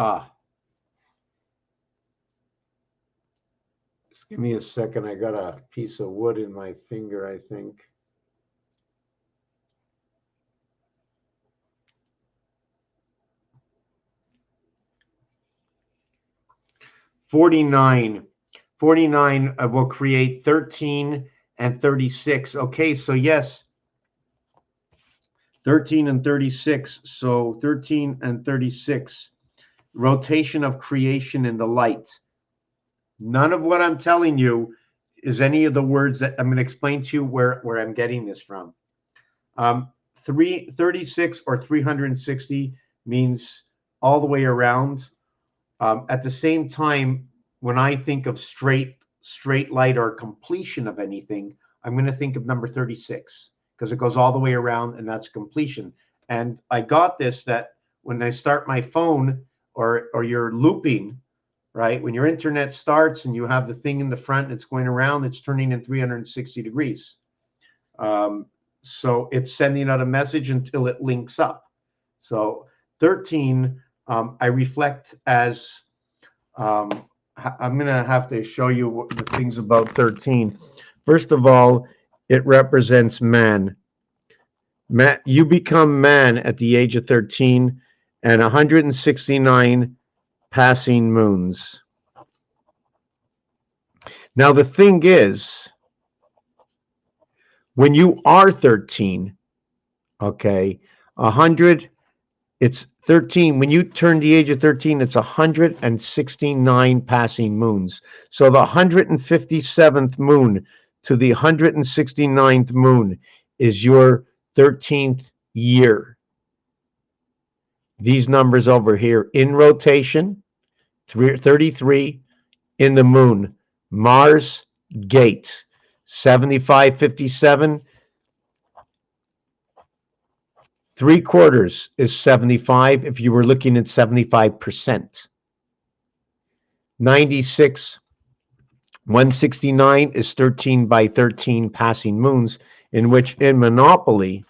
Just give me a second. I got a piece of wood in my finger, I think. $49. 49 will create 13 and 36. Okay, so yes, 13 and 36. So 13 and 36. Rotation of creation in the light. None of what I'm telling you is any of the words that I'm going to explain to you where I'm getting this from. 336 or 360 means all the way around. At the same time, when I think of straight light or completion of anything, I'm going to think of number 36 because it goes all the way around and that's completion. And I got this that when I start my phone or you're looping, right? When your internet starts and you have the thing in the front and it's going around, it's turning in 360 degrees. So it's sending out a message until it links up. So 13, I reflect as, I'm going to have to show you the things about 13. First of all, it represents man. You become man at the age of 13 and 169 passing moons. Now, the thing is, when you are 13, okay, 100, it's 13. When you turn the age of 13, it's 169 passing moons. So the 157th moon to the 169th moon is your 13th year. these numbers over here in rotation, 33 in the moon, Mars gate, 7557, 3/4 is 75 if you were looking at 75%. 96, 169 is 13 by 13 passing moons, in which in Monopoly,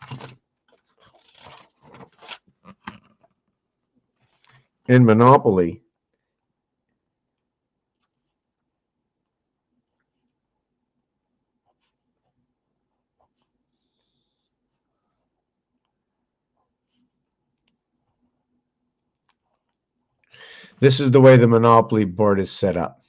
this is the way the Monopoly board is set up.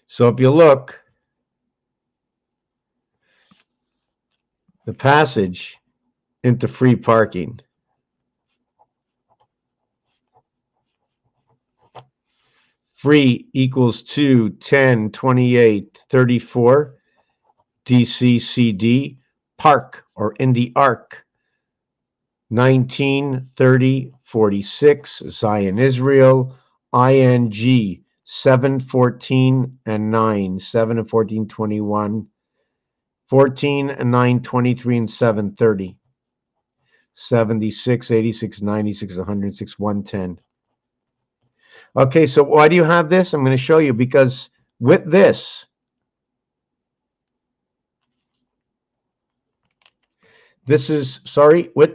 So if you look, the passage into free parking, free equals 2, 10, 28, 34, DCCD, park or in the arc, 19, 30, 46, Zion Israel, ING, 7, 14, and 9, 7 and 14, 21, 14 and 9, 23 and 7, 30, 76, 86, 96, 106, 110. Okay, so why do you have this? I'm going to show you, because with this, with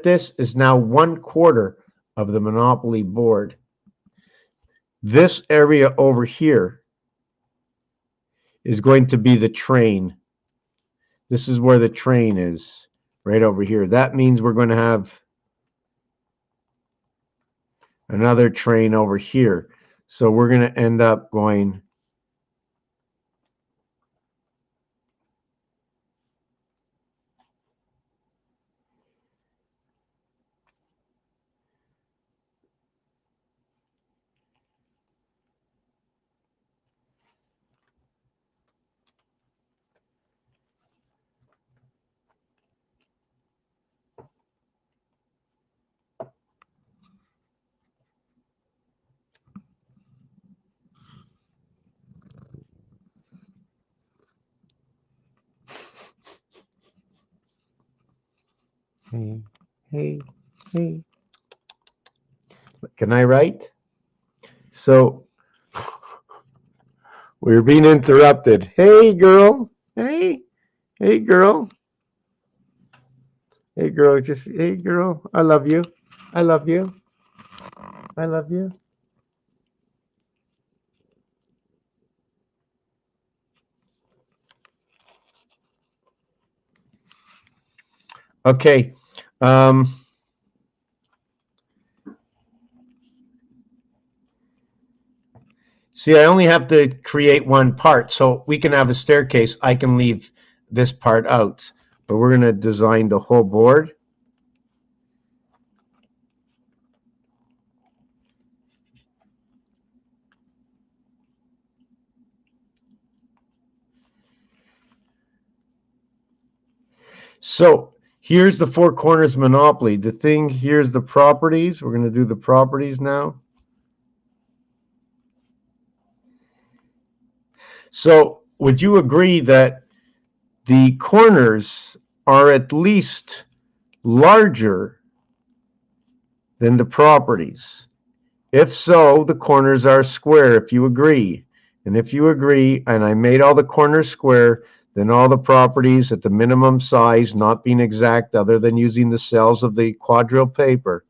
this is now 1/4 of the Monopoly board. This area over here is going to be the train. This is where the train is, right over here. That means we're going to have another train over here. So we're going to end up going hey, hey, hey. Can I write? So we're being interrupted. Hey, girl. Hey, hey, girl. Hey, girl. Just hey, girl. I love you. I love you. I love you. Okay. See, I only have to create one part, so we can have a staircase. I can leave this part out, but we're going to design the whole board. So here's the four corners Monopoly. The thing, here's the properties. We're going to do the properties now. So would you agree that the corners are at least larger than the properties? If so, the corners are square, if you agree. And if you agree, and I made all the corners square, then all the properties at the minimum size, not being exact other than using the cells of the quadrille paper.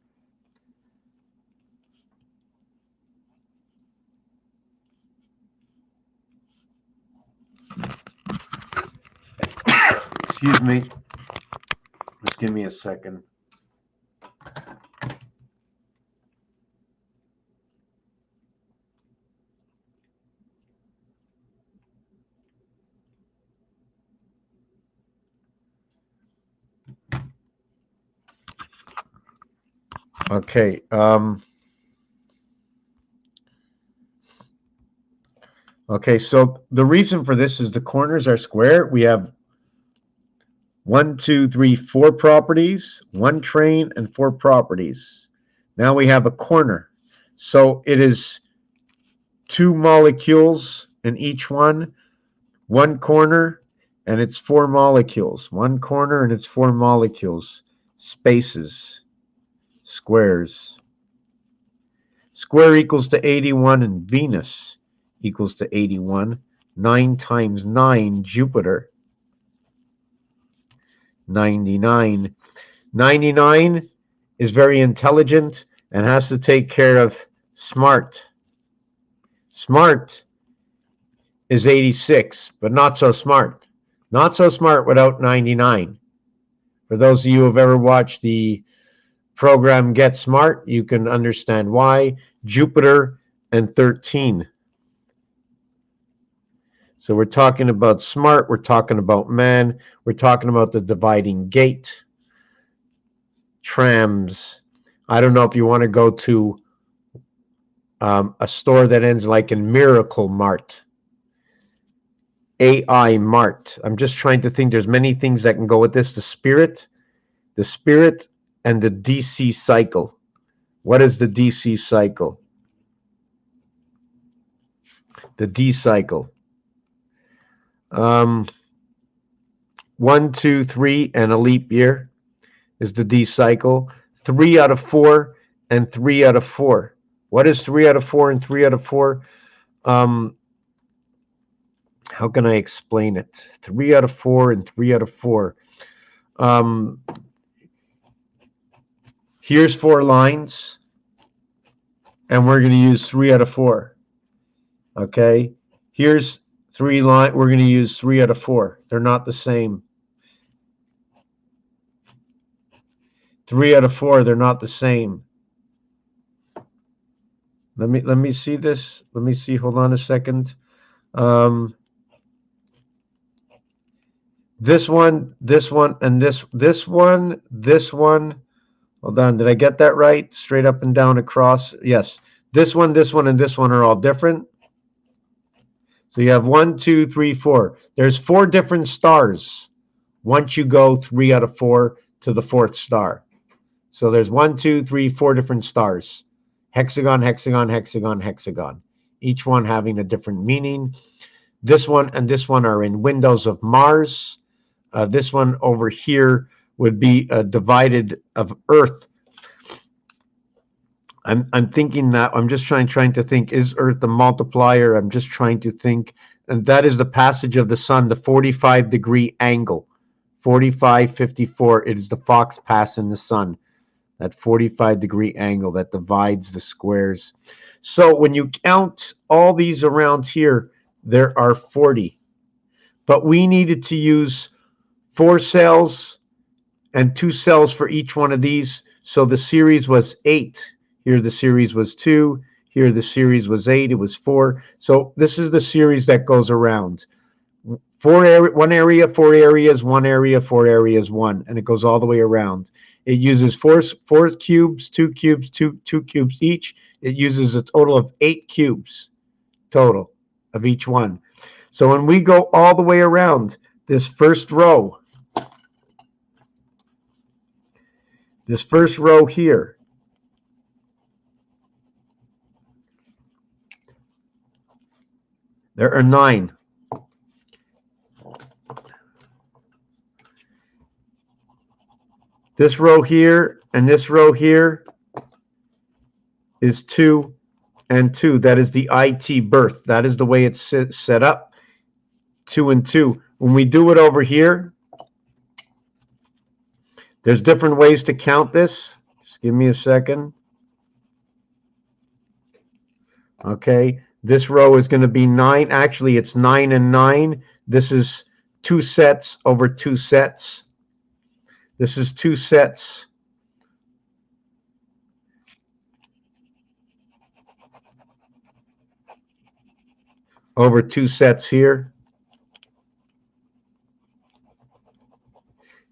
Excuse me. Just give me a second. Okay. Okay, so the reason for this is the corners are square. We have 1, 2, 3, 4 properties, 1 train, and 4 properties. Now we have a corner. So it is 2 molecules in each one, 1 corner, and it's 4 molecules. 1 corner and it's 4 molecules. Spaces, squares. Square equals to 81, and Venus equals to 81. 9 times 9, Jupiter. 99. 99 is very intelligent and has to take care of smart. Smart is 86, but not so smart. Not so smart without 99. For those of you who have ever watched the program Get Smart, you can understand why. Jupiter and 13. So we're talking about smart, we're talking about man, we're talking about the dividing gate, trams. I don't know if you want to go to a store that ends like in Miracle Mart, AI Mart. I'm just trying to think. There's many things that can go with this. The spirit, and the DC cycle. What is the DC cycle? The D cycle. 1, 2, 3, and a leap year is the D cycle. 3 out of 4 and 3 out of 4. What is 3 out of 4 and 3 out of 4? How can I explain it? 3 out of 4 and 3 out of 4. Here's 4 lines, and we're going to use 3 out of 4. Okay? Here's 3 lines. We're going to use 3 out of 4. They're not the same. 3 out of 4, they're not the same. Let me see this. Let me see. Hold on a second. This one, and this one. Hold on. Did I get that right? Straight up and down across. Yes. This one, and this one are all different. So you have 1, 2, 3, 4. There's 4 different stars once you go 3 out of 4 to the 4th star. So there's 1, 2, 3, 4 different stars. Hexagon, hexagon, hexagon, hexagon. Each one having a different meaning. This one and this one are in windows of Mars. This one over here would be divided of Earth. I'm thinking that I'm just trying to think, is Earth the multiplier? I'm just trying to think, and that is the passage of the sun, the 45-degree angle, 45, 54. It is the Fox pass in the sun, that 45-degree angle that divides the squares. So when you count all these around here, there are 40, but we needed to use 4 cells and 2 cells for each one of these. So the series was 8. Here the series was 2. Here the series was 8. It was 4. So this is the series that goes around. 1 area, 4 areas, 1 area, 4 areas, 1. And it goes all the way around. It uses 4 cubes, 2 cubes, 2 cubes each. It uses a total of 8 cubes total of each one. So when we go all the way around this first row here, there are 9. This row here and this row here is 2 and 2. That is the IT birth. That is the way it's set up. 2 and 2. When we do it over here, there's different ways to count this. Just give me a second. Okay. This row is going to be 9. Actually, it's 9 and 9. This is 2 sets over 2 sets. This is 2 sets over 2 sets here.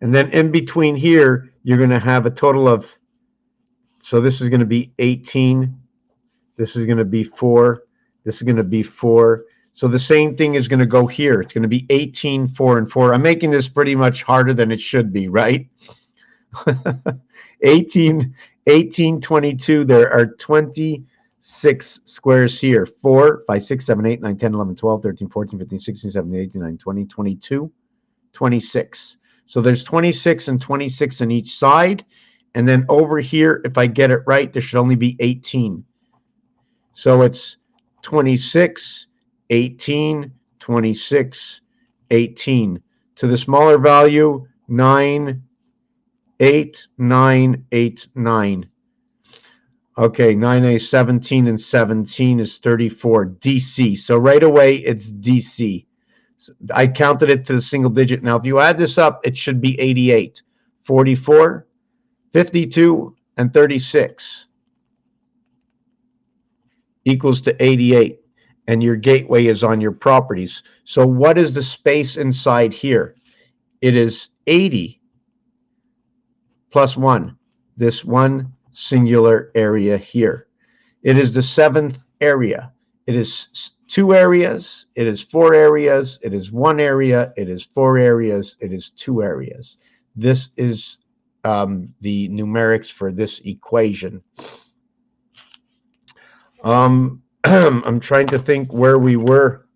And then in between here, you're going to have a total of, so this is going to be 18. This is going to be 4. This is going to be 4. So the same thing is going to go here. It's going to be 18, 4, and 4. I'm making this pretty much harder than it should be, right? 18, 18, 22. There are 26 squares here. 4, 5, 6, 7, 8, 9, 10, 11, 12, 13, 14, 15, 16, 17, 18, 19, 20, 22, 26. So there's 26 and 26 on each side. And then over here, if I get it right, there should only be 18. So it's 26, 18, 26, 18. To the smaller value, 9, 8, 9, 8, 9. Okay, 9 is 17 and 17 is 34. DC. So right away, it's DC. I counted it to the single digit. Now, if you add this up, it should be 88. 44, 52, and 36 equals to 88. And your gateway is on your properties. So what is the space inside here? It is 80 plus 1. This one singular area here. It is the 7th area. It is 2 areas. It is 4 areas. It is 1 area. It is 4 areas. It is 2 areas. This is the numerics for this equation. I'm trying to think where we were.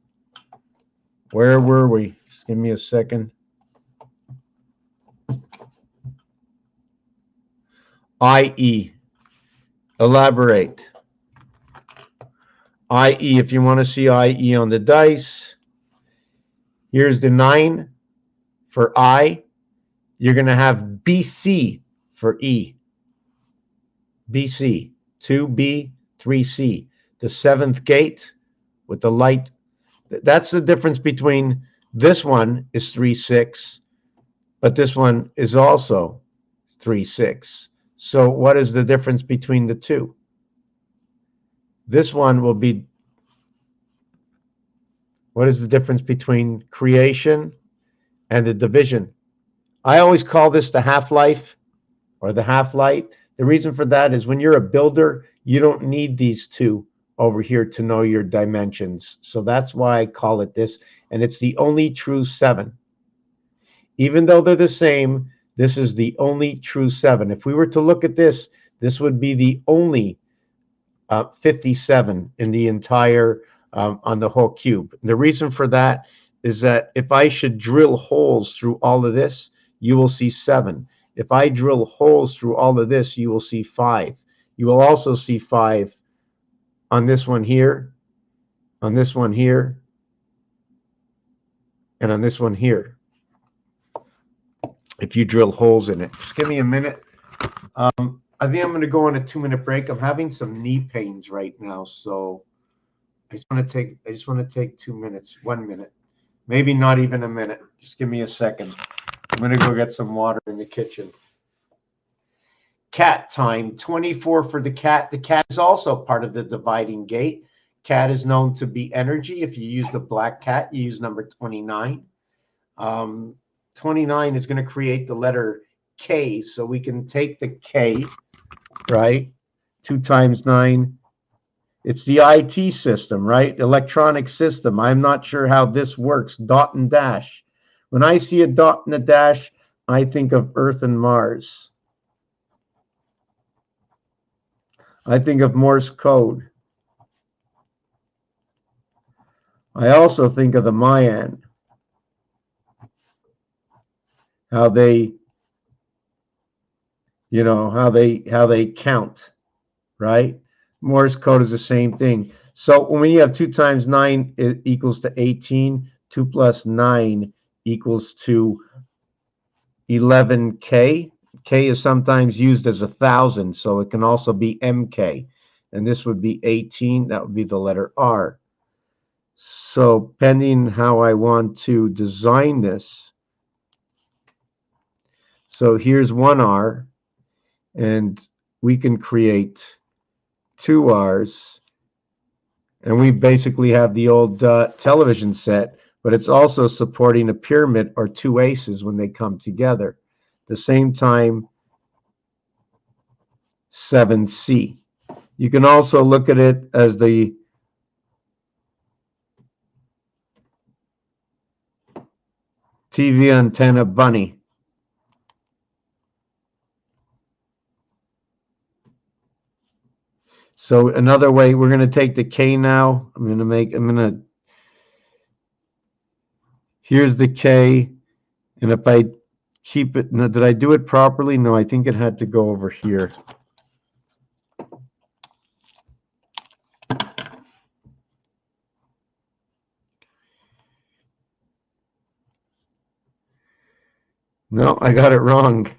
Where were we? Just give me a second. IE. Elaborate. IE, if you want to see IE on the dice, here's the 9 for I. You're going to have BC for E. BC, 2B, 3C. The 7th gate with the light. That's the difference between this one is 3-6, but this one is also 3-6. So what is the difference between the two? This one will be, what is the difference between creation and the division? I always call this the half-life or the half-light. The reason for that is when you're a builder, you don't need these two over here to know your dimensions. So that's why I call it this. And it's the only true 7. Even though they're the same, this is the only true 7. If we were to look at this, this would be the only 57 in the entire, on the whole cube. The reason for that is that if I should drill holes through all of this, you will see 7. If I drill holes through all of this, you will see 5. You will also see 5 on this one here, on this one here, and on this one here, if you drill holes in it. Just give me a minute. I think I'm going to go on a 2-minute break. I'm having some knee pains right now, so I just want to take 2 minutes, 1 minute, maybe not even a minute. Just give me a second. I'm going to go get some water in the kitchen. Cat time, 24 for the cat. The cat is also part of the dividing gate. Cat is known to be energy. If you use the black cat, you use number 29. 29 is going to create the letter K, so we can take the K, right? 2 times 9. It's the IT system, right? Electronic system. I'm not sure how this works. Dot and dash. When I see a dot and a dash, I think of Earth and Mars. I think of Morse code. I also think of the Mayan. How they, you know, how they count, right? Morse code is the same thing. So when you have 2 times 9, it equals to 18. 2 plus 9 equals to 11K. K is sometimes used as 1,000, so it can also be MK. And this would be 18. That would be the letter R. So pending how I want to design this. So here's 1 R, and we can create 2 R's. And we basically have the old television set, but it's also supporting a pyramid or 2 aces when they come together. The same time, 7C. You can also look at it as the TV antenna bunny. So another way, we're going to take the K now. Here's the K. And if I keep it, now, did I do it properly? No, I think it had to go over here. No, I got it wrong.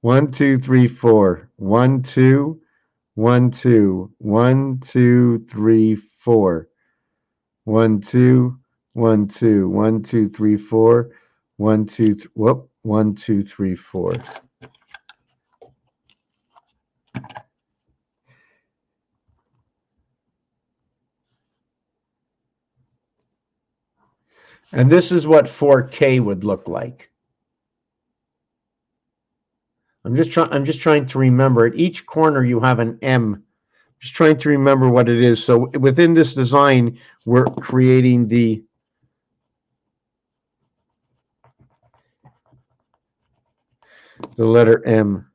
1, 2, 3, 4. 1, 2, 1, 2, 1, 2, 3, 4. 1, 2, 1, 2, 1, 2, 3, 4. 1, 2, whoop, 1, 2, 3, 4. And this is what 4K would look like. I'm just trying to remember. At each corner you have an M. Just trying to remember what it is. So within this design, we're creating the letter M.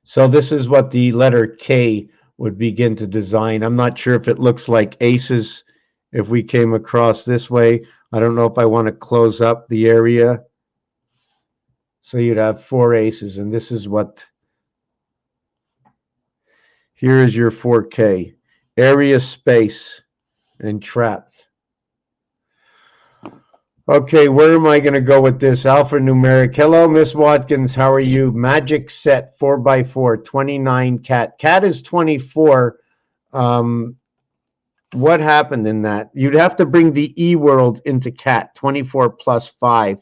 So this is what the letter K would begin to design. I'm not sure if it looks like aces if we came across this way. I don't know if I want to close up the area. So you'd have 4 aces, and this is what, here is your 4K. Area, space, and trapped. Okay, where am I going to go with this? Alphanumeric. Hello, Miss Watkins. How are you? Magic set 4x4, 29 cat. Cat is 24. What happened in that? You'd have to bring the E world into cat, 24 plus 5.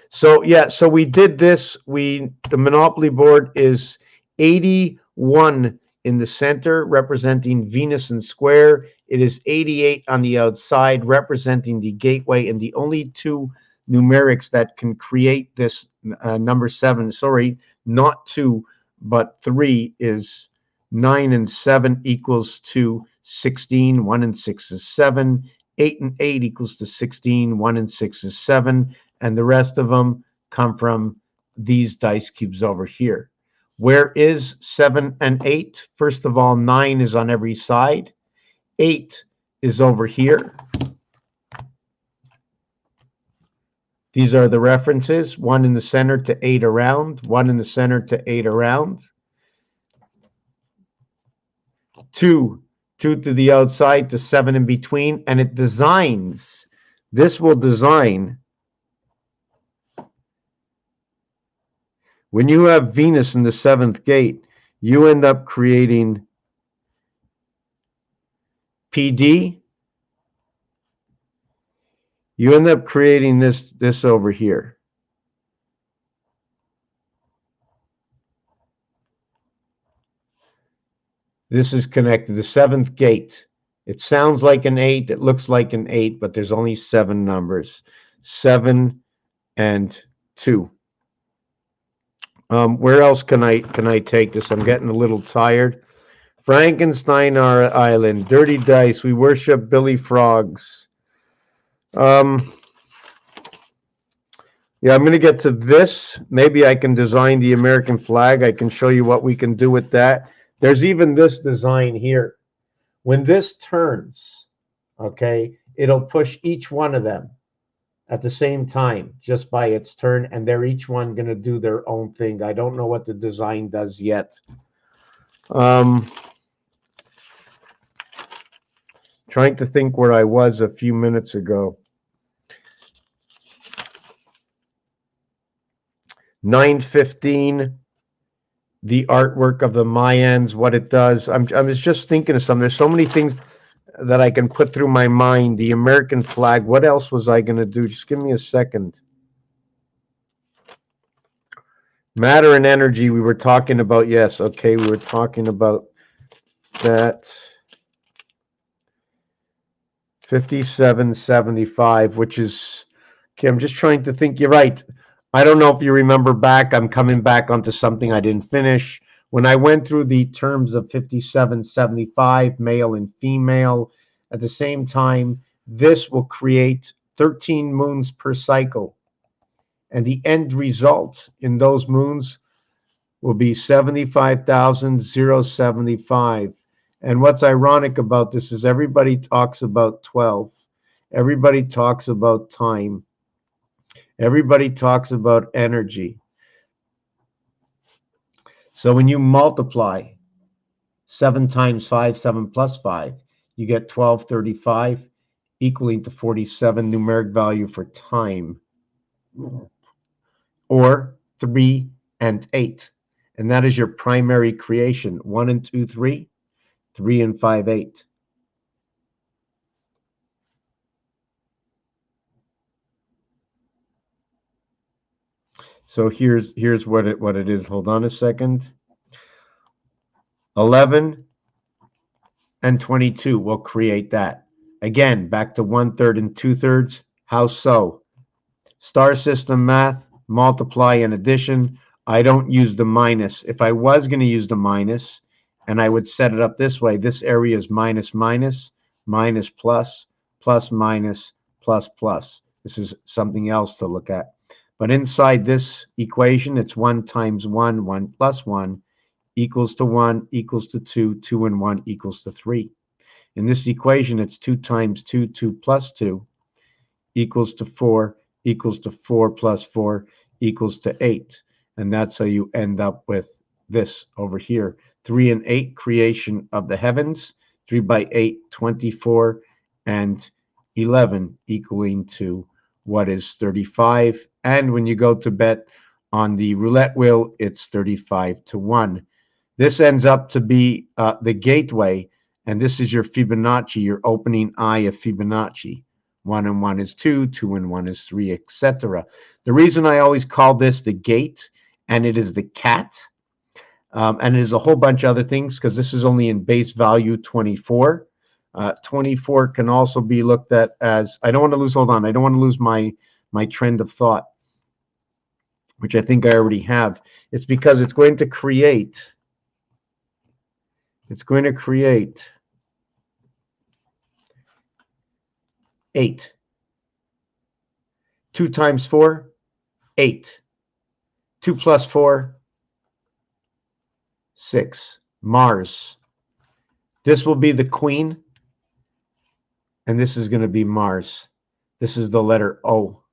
So yeah, so we did this. The Monopoly board is 81 in the center, representing Venus and square. It is 88 on the outside, representing the gateway, and the only 2 numerics that can create this number 7, sorry, not 2, but 3, is 9 and 7 equals to 16. 1 and 6 is 7. 8 and 8 equals to 16. 1 and 6 is 7. And the rest of them come from these dice cubes over here. Where is 7 and 8? First of all, 9 is on every side. 8 is over here. These are the references. 1 in the center to 8 around. 1 in the center to 8 around. 2 to the outside to 7 in between. And it designs. This will design. When you have Venus in the 7th gate, you end up creating PD. You end up creating this over here. This is connected. The 7th gate. It sounds like an 8. It looks like an 8, but there's only 7 numbers. 7 and 2. Where else can I take this? I'm getting a little tired. Frankenstein Island, Dirty Dice, We Worship Billy Frogs. Yeah, I'm going to get to this. Maybe I can design the American flag. I can show you what we can do with that. There's even this design here. When this turns, okay, it'll push each one of them at the same time, just by its turn, and they're each one going to do their own thing. I don't know what the design does yet. Trying to think where I was a few minutes ago. 9:15. the artwork of the Mayans, what it does. I was just thinking of something. There's so many things that I can put through my mind. The American flag. What else was I going to do? Just give me a second. Matter and energy. We were talking about. Yes. Okay. We were talking about that. 5775, which is okay. I'm just trying to think. You're right. I don't know if you remember back. I'm coming back onto something I didn't finish. When I went through the terms of 5775, male and female, at the same time, this will create 13 moons per cycle. And the end result in those moons will be 75,075. And what's ironic about this is everybody talks about 12. Everybody talks about time. Everybody talks about energy. So when you multiply 7 times 5, 7 plus 5, you get 1235, equaling to 47 numeric value for time, or 3 and 8. And that is your primary creation. 1 and 2, 3, 3 and 5, 8. So here's what it is. Hold on a second. 11 and 22 will create that. Again, back to 1/3 and 2/3. How so? Star system math, multiply and addition. I don't use the minus. If I was going to use the minus, and I would set it up this way, this area is minus, minus, minus, plus, plus, minus, plus, plus. This is something else to look at. But inside this equation, it's 1 times 1, 1 plus 1, equals to 1, equals to 2, 2 and 1 equals to 3. In this equation, it's 2 times 2, 2 plus 2, equals to 4, equals to 4 plus 4, equals to 8. And that's how you end up with this over here. 3 and 8, creation of the heavens. 3 by 8, 24, and 11, equaling to what is 35. And when you go to bet on the roulette wheel, it's 35 to 1. This ends up to be the gateway, and this is your Fibonacci, your opening eye of Fibonacci. 1 and 1 is 2, 2 and 1 is 3, etc. The reason I always call this the gate, and it is the cat, and it is a whole bunch of other things, because this is only in base value 24. 24 can also be looked at as, I don't want to lose, hold on, I don't want to lose my trend of thought, which I think I already have. It's because it's going to create 8. 2 times 4, 8. 2 plus 4, 6. Mars. This will be the queen, and this is going to be Mars. This is the letter O.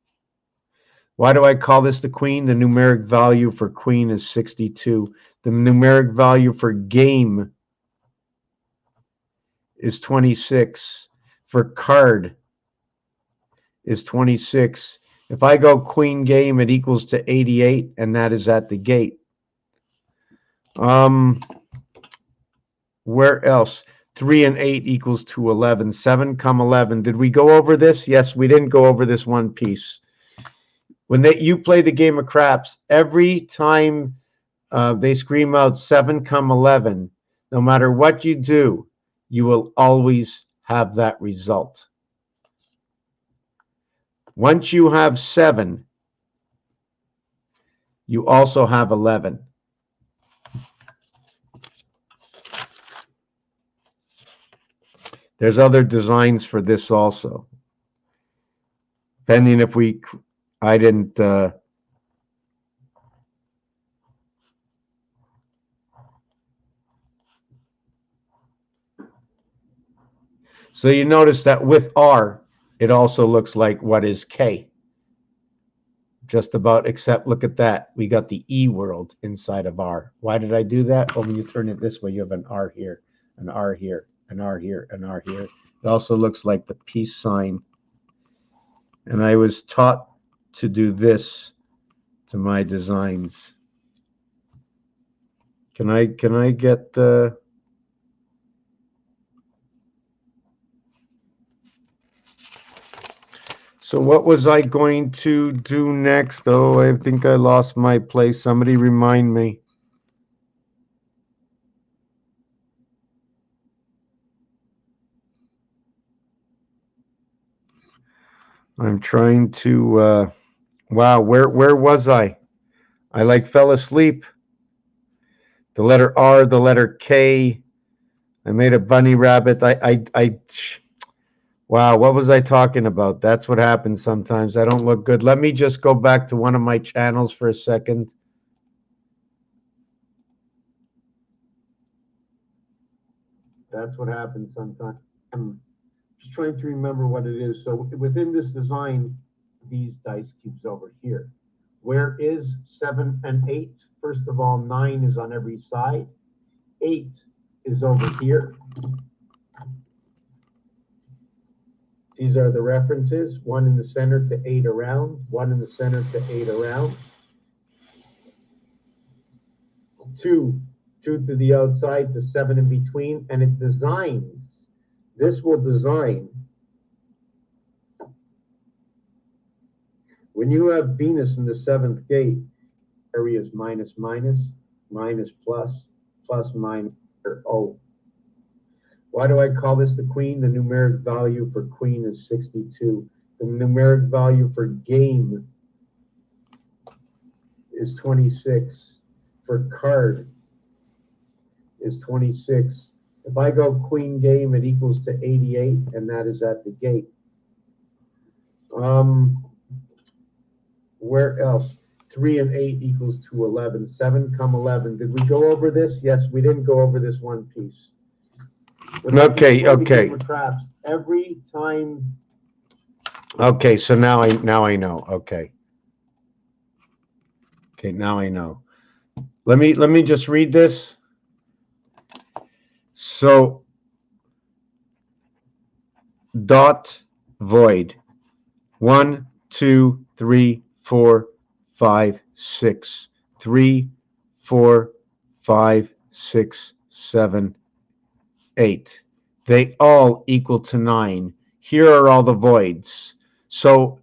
Why do I call this the queen? The numeric value for queen is 62. The numeric value for game is 26. For card is 26. If I go queen game, it equals to 88, and that is at the gate. Where else? 3 and 8 equals to 11. 7 come 11. Did we go over this? Yes, we didn't go over this one piece. When you play the game of craps, every time they scream out 7 come 11, no matter what you do, you will always have that result. Once you have 7, you also have 11. There's other designs for this also. Depending if I didn't, so you notice that with R, it also looks like what is K. Just about, except look at that. We got the E world inside of R. Why did I do that? Well, when you turn it this way, you have an R here, an R here, an R here, an R here. It also looks like the peace sign. And I was taught to do this to my designs. Can I get the... So what was I going to do next? Oh, I think I lost my place. Somebody remind me. I'm trying to, wow, where was I? I like fell asleep. The letter R, the letter K. I made a bunny rabbit. Wow, what was I talking about? That's what happens sometimes. I don't look good. Let me just go back to one of my channels for a second. That's what happens sometimes. I'm just trying to remember what it is. So within this design, these dice cubes over here. Where is 7 and 8? First of all, 9 is on every side. 8 is over here. These are the references, 1 in the center to 8 around, 1 in the center to 8 around. 2 to the outside, the 7 in between, and it designs. This will design. When you have Venus in the 7th gate, area is minus, minus, minus, plus, plus, minus, or O. Why do I call this the queen? The numeric value for queen is 62. The numeric value for game is 26. For card is 26. If I go queen game, it equals to 88, and that is at the gate. Where else? 3 and 8 equals to 11. 7 come 11. Did we go over this? Yes, we didn't go over this one piece. Okay. Craps every time. Okay, so now I know. Okay, now I know. Let me just read this. So dot void 1, 2, 3, 4, 5, 6, 3, 4, 5, 6, 7, 8. They all equal to 9. Here are all the voids. So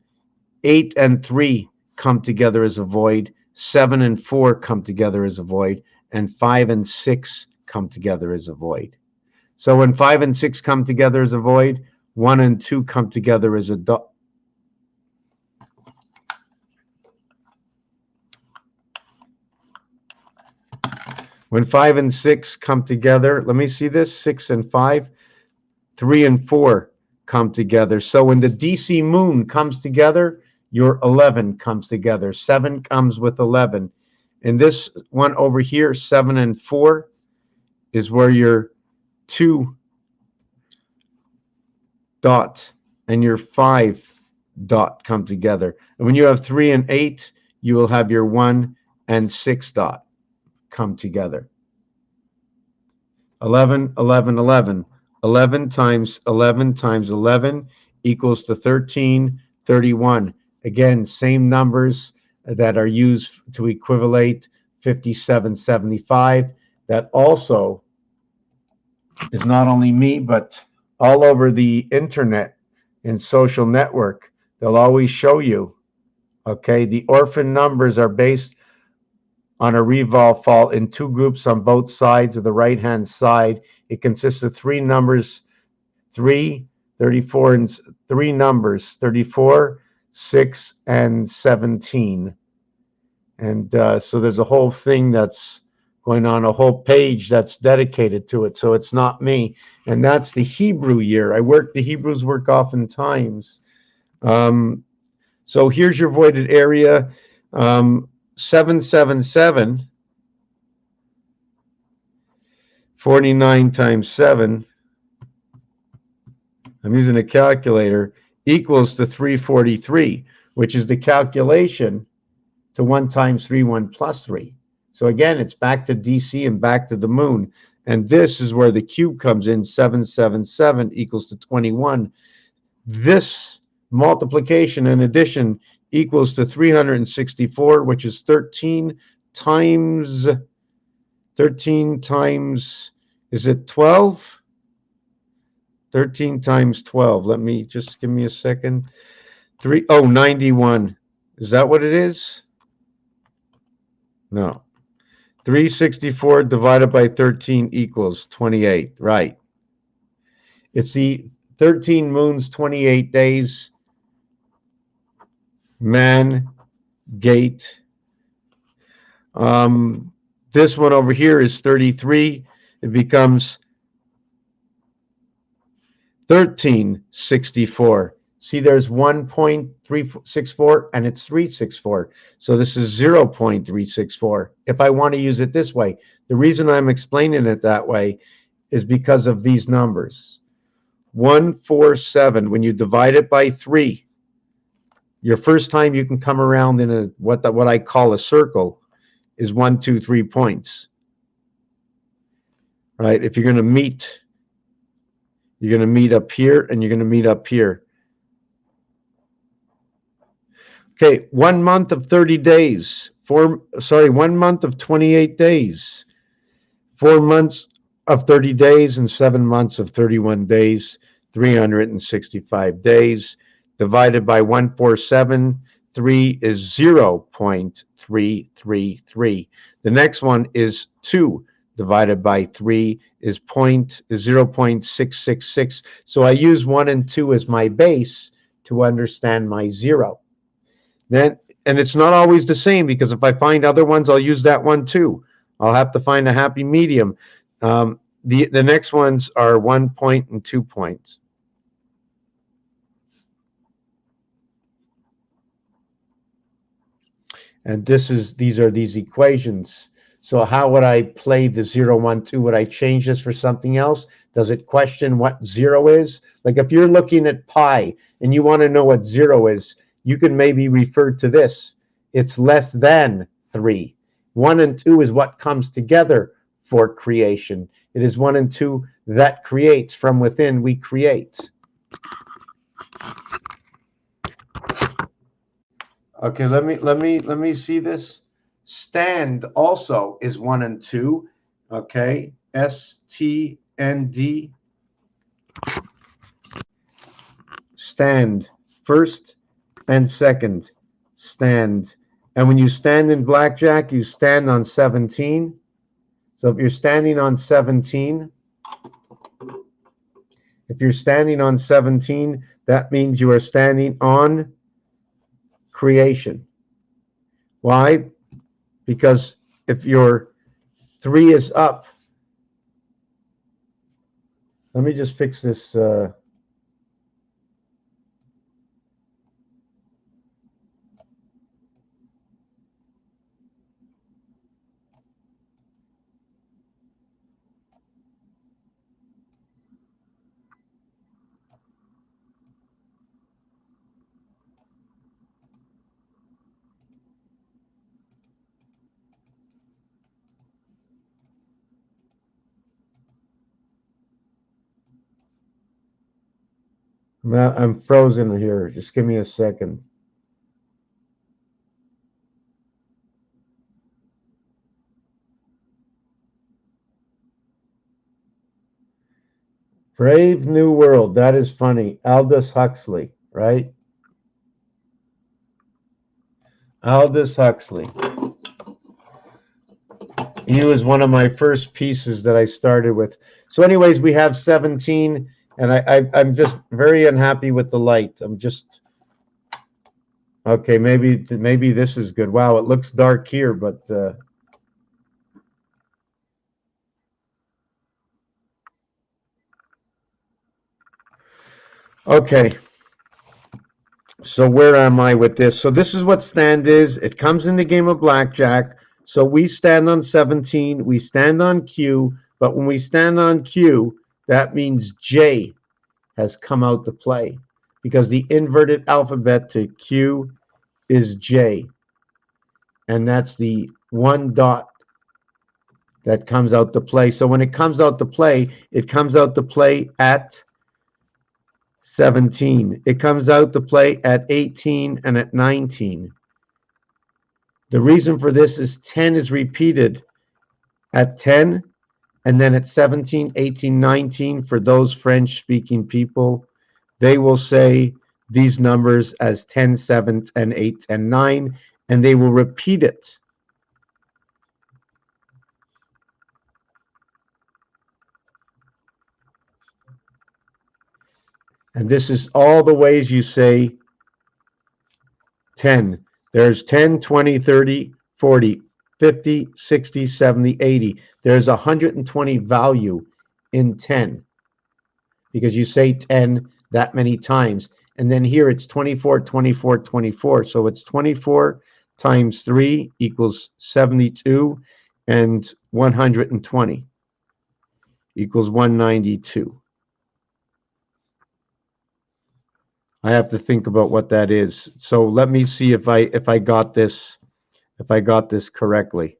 8 and 3 come together as a void. 7 and 4 come together as a void. And 5 and 6 come together as a void. So when 5 and 6 come together as a void, 1 and 2 come together as a dot. When 5 and 6 come together, let me see this, 6 and 5, 3 and 4 come together. So when the DC moon comes together, your 11 comes together. 7 comes with 11. And this one over here, 7 and 4, is where your 2 dot and your 5 dot come together. And when you have 3 and 8, you will have your 1 and 6 dot come together. 11, 11, 11. 11 times 11 times 11 equals to 13, 31. Again, same numbers that are used to equivalate 5775. That also is not only me, but all over the internet and social network. They'll always show you, okay, the orphan numbers are based on a revolve fault in 2 groups on both sides of the right-hand side. It consists of 3 numbers, 3, 34, and 3 numbers, 34, 6, and 17. And so there's a whole thing that's going on, a whole page that's dedicated to it. So it's not me. And that's the Hebrew year. The Hebrews work oftentimes. So here's your voided area. 777, 49 times 7, I'm using a calculator, equals to 343, which is the calculation to 1 times 3, 1 plus 3. So again, it's back to DC and back to the moon. And this is where the cube comes in, 777 equals to 21. This multiplication and addition equals to 364, which is 13 times 13 times, is it 12? 13 times 12. Let me just give me a second. 91. Is that what it is? No. 364 divided by 13 equals 28. Right. It's the 13 moons, 28 days. Man, gate. This one over here is 33. It becomes 1364. See, there's 1.364 and it's 364. So this is 0.364 if I want to use it this way. The reason I'm explaining it that way is because of these numbers. 147, when you divide it by 3, your first time you can come around in a what I call a circle is 1, 2, 3 points. Right? If you're going to meet up here and you're going to meet up here. Okay, 1 month of 30 days. 1 month of 28 days. 4 months of 30 days and 7 months of 31 days. 365 days. Divided by 147, 3 is 0.333. The next one is 2 divided by 3 is 0.666. So I use 1 and 2 as my base to understand my 0. And it's not always the same, because if I find other ones, I'll use that one too. I'll have to find a happy medium. The next ones are 1 point and 2 points. And these are these equations. So how would I play the 0, 1, 2? Would I change this for something else? Does it question what 0 is? Like if you're looking at pi and you want to know what 0 is, you can maybe refer to this. It's less than 3. 1 and 2 is what comes together for creation. It is 1 and 2 that creates. From within we create. Okay, let me see this. Stand also is 1 and 2. Okay, STND. Stand, first and second. Stand. And when you stand in blackjack, you stand on 17. So if you're standing on 17, that means you are standing on creation. Why? Because if your 3 is up, let me just fix this. I'm frozen here. Just give me a second. Brave New World. That is funny. Aldous Huxley, right? Aldous Huxley. He was one of my first pieces that I started with. So anyways, we have 17, and I'm just very unhappy with the light. I'm just... Okay, maybe this is good. Wow, it looks dark here, but... Okay. So where am I with this? So this is what stand is. It comes in the game of blackjack. So we stand on 17. We stand on Q. But when we stand on Q, that means J has come out to play, because the inverted alphabet to Q is J. And that's the 1 dot that comes out to play. So when it comes out to play, it comes out to play at 17. It comes out to play at 18 and at 19. The reason for this is 10 is repeated at 10, and then at 17, 18, 19, for those French-speaking people, they will say these numbers as 10, 7, 10, 8, 10, 9, and they will repeat it. And this is all the ways you say 10. There's 10, 20, 30, 40, 50, 60, 70, 80. There's 120 value in 10 because you say 10 that many times. And then here it's 24, 24, 24. So it's 24 times 3 equals 72, and 120 equals 192. I have to think about what that is. So let me see if I got this correctly.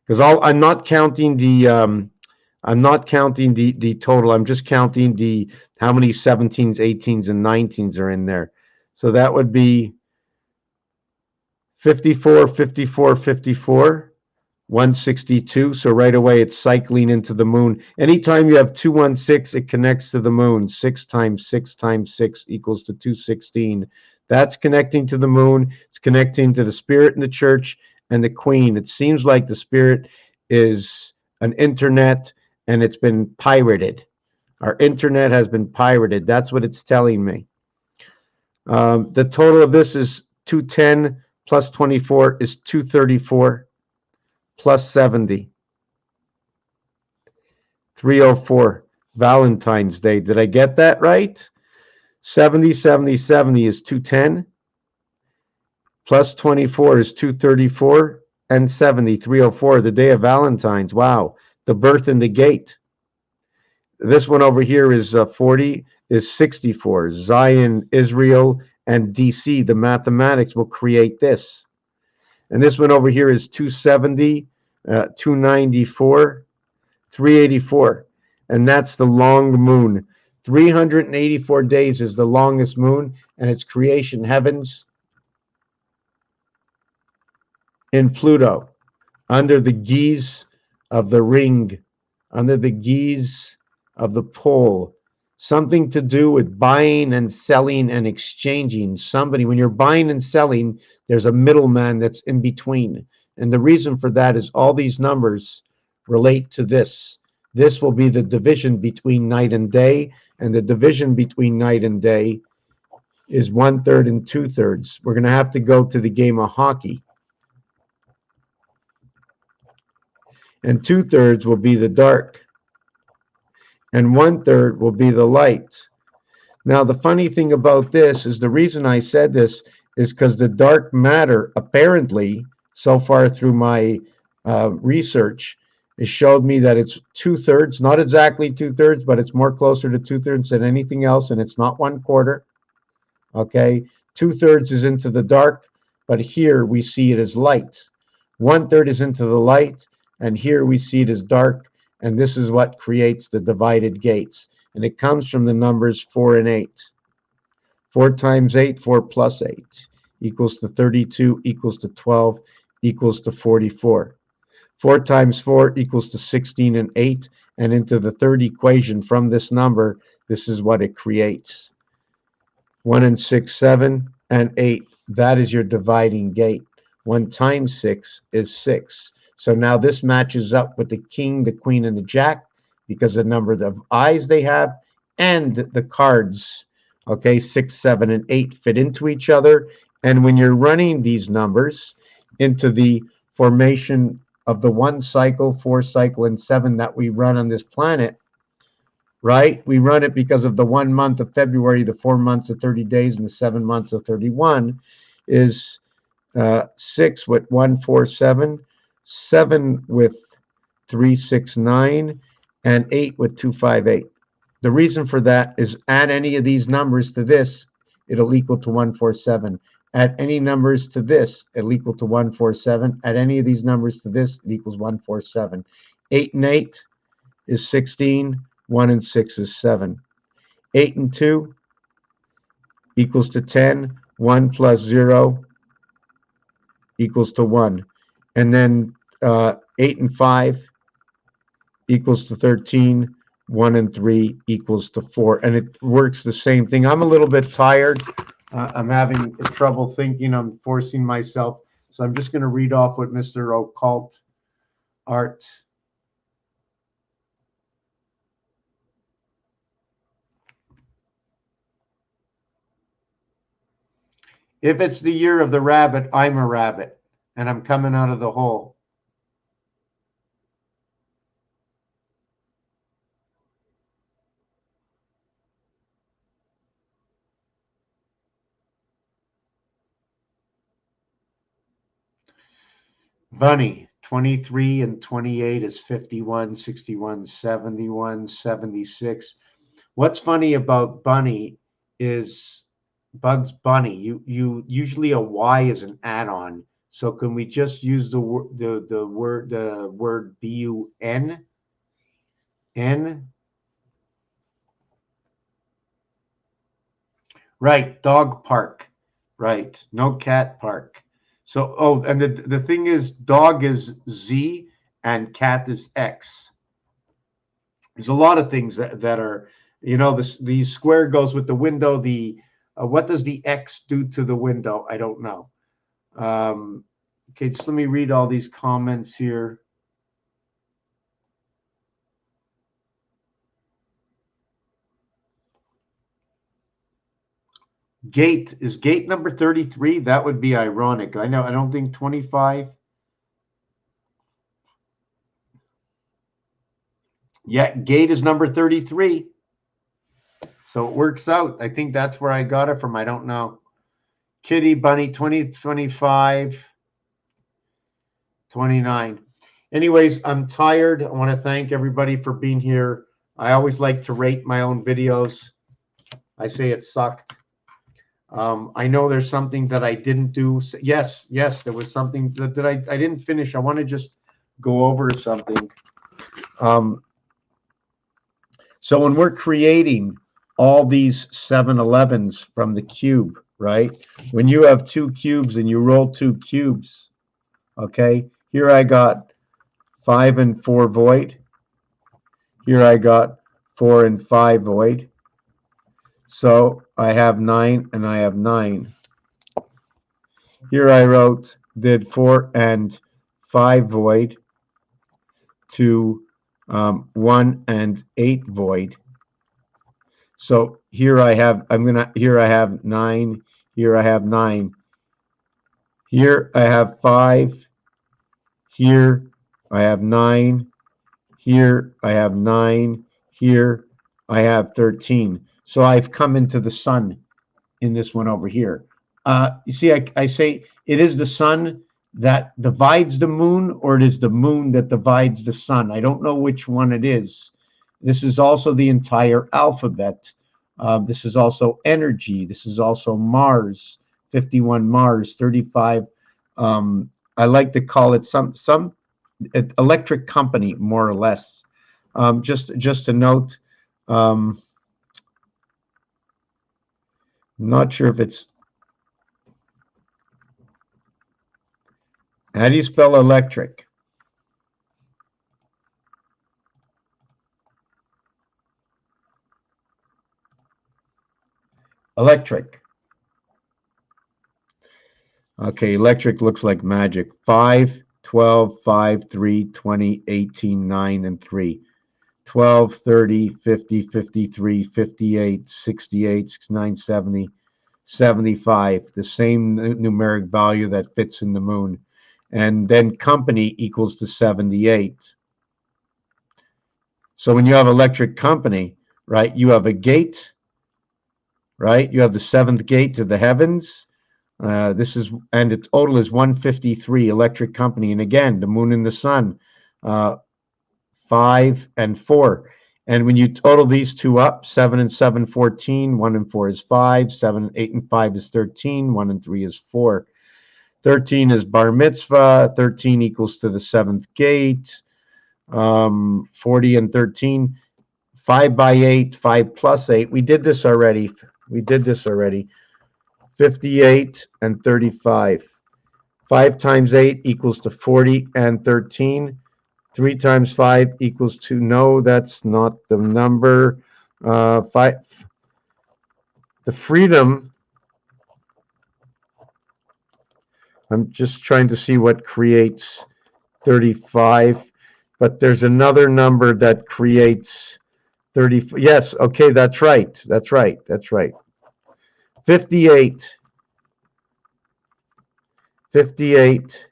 Because I'm not counting the total. I'm just counting the how many 17s, 18s, and 19s are in there. So that would be 54, 54, 54, 162. So right away it's cycling into the moon. Anytime you have 216, it connects to the moon. 6 times 6 times 6 equals to 216. That's connecting to the moon. It's connecting to the spirit in the church and the queen. It seems like the spirit is an internet and it's been pirated. Our internet has been pirated. That's what it's telling me. The total of this is 210 plus 24 is 234 plus 70. 304. Valentine's Day. Did I get that right? 70, 70, 70 is 210. Plus 24 is 234. And 70, 304. The day of Valentine's. Wow. The birth in the gate. This one over here is 40, is 64. Zion, Israel, and DC. The mathematics will create this. And this one over here is 270, 294, 384. And that's the long moon. 384 days is the longest moon, and its creation heavens in Pluto, under the guise of the ring, under the guise of the pole. Something to do with buying and selling and exchanging. Somebody, when you're buying and selling, there's a middleman that's in between. And the reason for that is all these numbers relate to this. This will be the division between night and day, and the division between night and day is 1/3 and 2/3. We're going to have to go to the game of hockey. And 2/3 will be the dark, and 1/3 will be the light. Now, the funny thing about this is the reason I said this is because the dark matter, apparently, so far through my research, it showed me that it's 2/3, not exactly 2/3, but it's more closer to 2/3 than anything else, and it's not 1/4. Okay, 2/3 is into the dark, but here we see it as light. 1/3 is into the light, and here we see it as dark, and this is what creates the divided gates. And it comes from the numbers 4 and 8. 4 times 8, 4 plus 8, equals to 32, equals to 12, equals to 44. 4 times 4 equals to 16 and 8, and into the third equation from this number, this is what it creates. 1 and 6, 7, and 8. That is your dividing gate. 1 times 6 is 6. So now this matches up with the king, the queen, and the jack because the number of eyes they have and the cards, okay, 6, 7, and 8 fit into each other. And when you're running these numbers into the formation of the 1 cycle, 4 cycle, and 7 that we run on this planet, right? We run it because of the 1 month of February, the 4 months of 30 days, and the 7 months of 31 is 6 with 1, 4, 7, 7 with 3, 6, 9, and 8 with 2, 5, 8. The reason for that is add any of these numbers to this, it'll equal to 147. Add any numbers to this, it'll equal to 147. Add any of these numbers to this, it equals 147. 8 and 8 is 16. 1 and 6 is 7. 8 and 2 equals to 10. 1 plus 0 equals to 1. And then 8 and 5 equals to 13. 1 and 3 equals to 4. And it works the same thing. I'm a little bit tired. I'm having trouble thinking. I'm forcing myself. So I'm just going to read off what Mr. Occult Art. If it's the year of the rabbit, I'm a rabbit, and I'm coming out of the hole. Bunny, 23 and 28 is 51, 61, 71, 76. What's funny about Bunny is Bugs Bunny. You usually a Y is an add-on. So can we just use the word BUN? N? Right, dog park. Right, no cat park. So, oh, and the thing is, dog is Z and cat is X. There's a lot of things that are, the square goes with the window. What does the X do to the window? I don't know. Okay, just let me read all these comments here. Gate, is gate number 33? That would be ironic. I know, I don't think 25. Yeah, gate is number 33. So it works out. I think that's where I got it from. I don't know. Kitty Bunny, 20, 25, 29. Anyways, I'm tired. I want to thank everybody for being here. I always like to rate my own videos. I say it sucked. I know there's something that I didn't do. Yes, there was something that I didn't finish. I want to just go over something. So when we're creating all these 7-Elevens from the cube, right? When you have two cubes and you roll two cubes, okay? Here I got 5 and 4 void. Here I got 4 and 5 void. So I have 9 and I have 9. Here I did 4 and 5 void to 1 and 8 void. So here I have, here I have 9, here I have 9. Here I have 5, here I have 9, here I have 9, here I have 13. So I've come into the sun in this one over here. You see, I say it is the sun that divides the moon, or it is the moon that divides the sun. I don't know which one it is. This is also the entire alphabet. This is also energy. This is also Mars, 51 Mars, 35. I like to call it some electric company, more or less. Just a note. Not sure if it's. How do you spell electric? Electric. Okay, electric looks like magic. 5, 12, 5, 3, 20, 18, 9, and 3. 12, 30, 50, 53, 58, 68, 69, 70, 75. The same numeric value that fits in the moon. And then company equals to 78. So when you have electric company, right, you have a gate, right? You have the 7th gate to the heavens. And the total is 153, electric company. And again, the moon and the sun, 5 and 4. And when you total these two up, 7 and 7, 14, 1 and 4 is 5, 7, 8 and 5 is 13, 1 and 3 is 4. 13 is bar mitzvah, 13 equals to the 7th gate, 40 and 13, 5 by 8, 5 plus 8. We did this already. 58 and 35. 5 times 8 equals to 40 and 13. 3 times 5 equals 2. No, that's not the number. 5. The freedom, I'm just trying to see what creates 35, but there's another number that creates 30. Yes, okay, that's right. That's right. That's right. 58, 58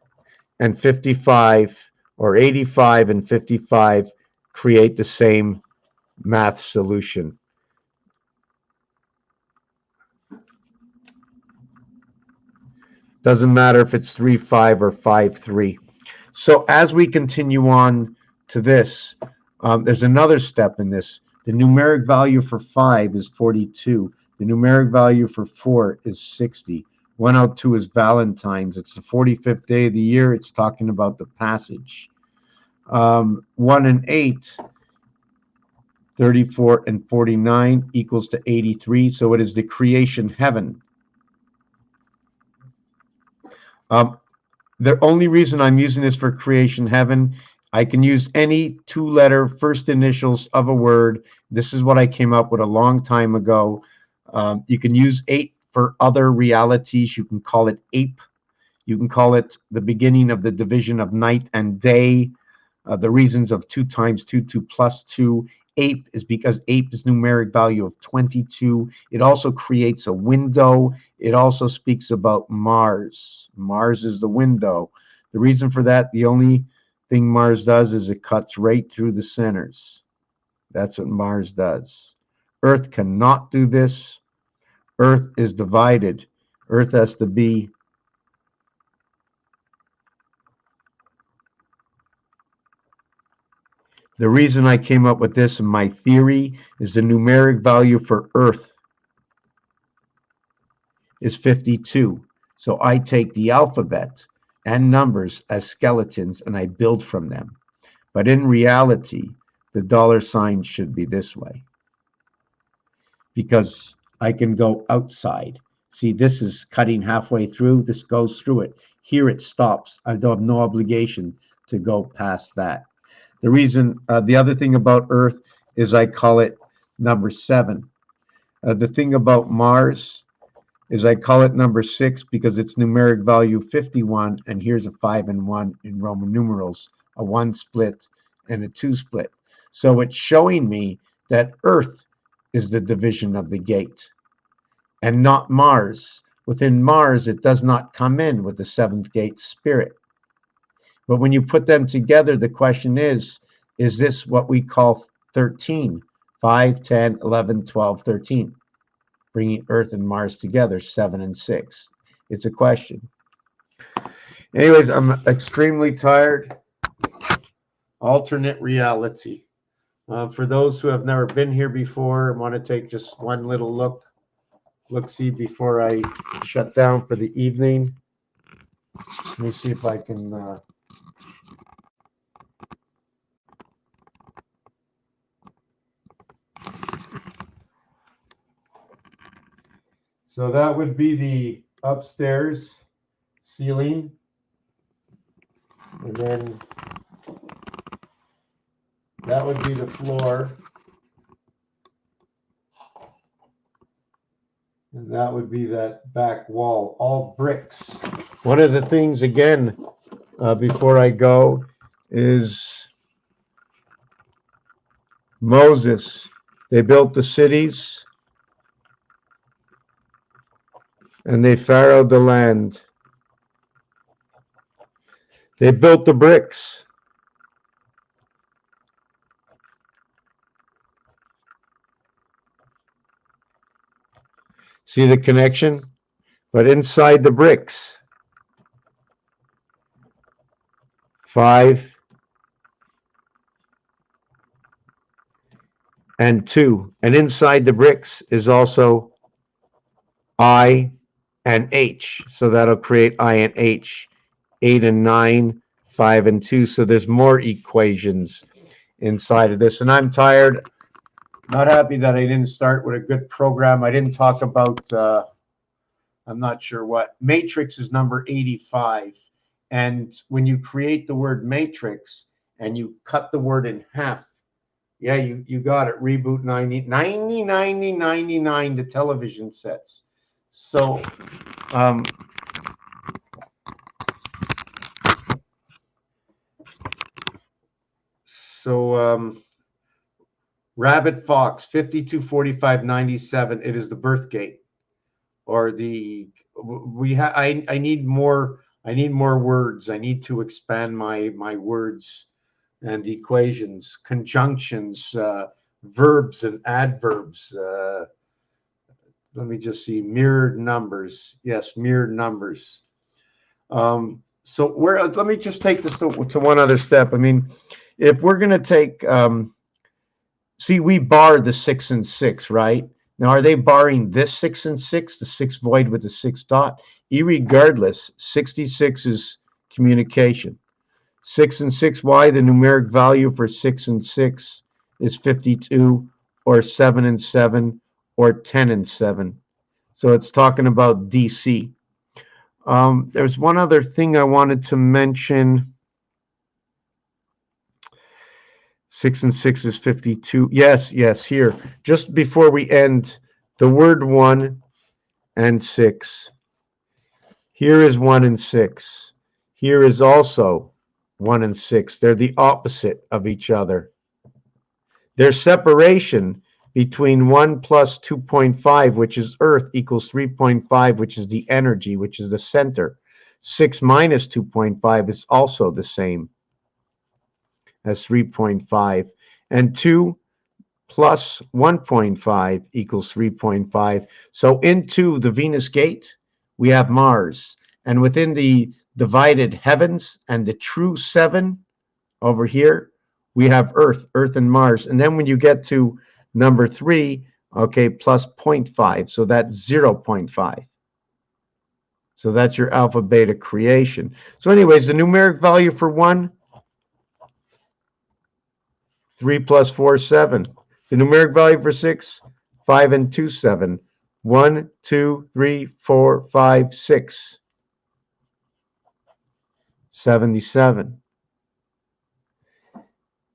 and 55, or 85 and 55 create the same math solution. Doesn't matter if it's 3, 5 or 5, 3. So as we continue on to this, there's another step in this. The numeric value for 5 is 42. The numeric value for 4 is 60. 102 is Valentine's. It's the 45th day of the year. It's talking about the passage. 1 and 8, 34 and 49 equals to 83. So it is the creation heaven. The only reason I'm using this for creation heaven, I can use any 2-letter first initials of a word. This is what I came up with a long time ago. You can use 8 for other realities. You can call it ape. You can call it the beginning of the division of night and day. The reasons of 2 times 2, 2 plus 2. Ape is because ape is numeric value of 22. It also creates a window. It also speaks about Mars. Mars is the window. The reason for that, the only thing Mars does is it cuts right through the centers. That's what Mars does. Earth cannot do this. Earth is divided. Earth has to be the reason I came up with this in my theory is the numeric value for Earth is 52. So I take the alphabet and numbers as skeletons and I build from them. But in reality, the $sign should be this way, because I can go outside. See, this is cutting halfway through. This goes through it. Here it stops. I don't have no obligation to go past that. The reason, the other thing about Earth is I call it number 7. The thing about Mars is I call it number 6 because it's numeric value 51, and here's a 5 and 1 in Roman numerals, a 1 split and a 2 split. So it's showing me that Earth is the division of the gate and not Mars. Within Mars, it does not come in with the 7th gate spirit. But when you put them together, the question is this what we call 13? 5, 10, 11, 12, 13. Bringing Earth and Mars together, 7 and 6. It's a question. Anyways, I'm extremely tired. Alternate reality. For those who have never been here before and want to take just one little look-see before I shut down for the evening. Let me see if I can... So that would be the upstairs ceiling. And then that would be the floor. And that would be that back wall, all bricks. One of the things, again, before I go, is Moses. They built the cities and they farrowed the land. They built the bricks. See the connection? But inside the bricks, 5 and 2. And inside the bricks is also I and H. So that'll create I and H. 8 and 9, 5 and 2. So there's more equations inside of this. And I'm tired. Not happy that I didn't start with a good program. I didn't talk about, I'm not sure what. Matrix is number 85. And when you create the word matrix, and you cut the word in half. Yeah, you got it. Reboot 99 to television sets. So Rabbit Fox 524597. It is the birth gate, or the I need more. I need more words. I need to expand my words and equations, conjunctions, verbs and adverbs. Let me just see. Mirrored numbers. Yes, mirrored numbers. So let me just take this to one other step. I mean, if we're going to take, see, we bar the 6 and 6, right? Now, are they barring this 6 and 6, the 6 void with the 6 dot? Irregardless, 66 is communication. 6 and 6y, the numeric value for 6 and 6 is 52, or 7 and 7, or 10 and 7. So it's talking about DC. There's one other thing I wanted to mention. 6 and 6 is 52. Yes, here. Just before we end, the word 1 and 6. Here is 1 and 6. Here is also 1 and 6. They're the opposite of each other. There's separation between 1 plus 2.5, which is Earth, equals 3.5, which is the energy, which is the center. 6 minus 2.5 is also the same as 3.5. And 2 plus 1.5 equals 3.5. So into the Venus gate, we have Mars. And within the divided heavens and the true 7 over here, we have Earth and Mars. And then when you get to number 3, okay, plus 0.5, so that's 0.5. So that's your alpha beta creation. So anyways, the numeric value for 1, 3 plus 4, 7. The numeric value for 6, 5 and 2, 7. 1, 2, 3, 4, 5, 6. 77.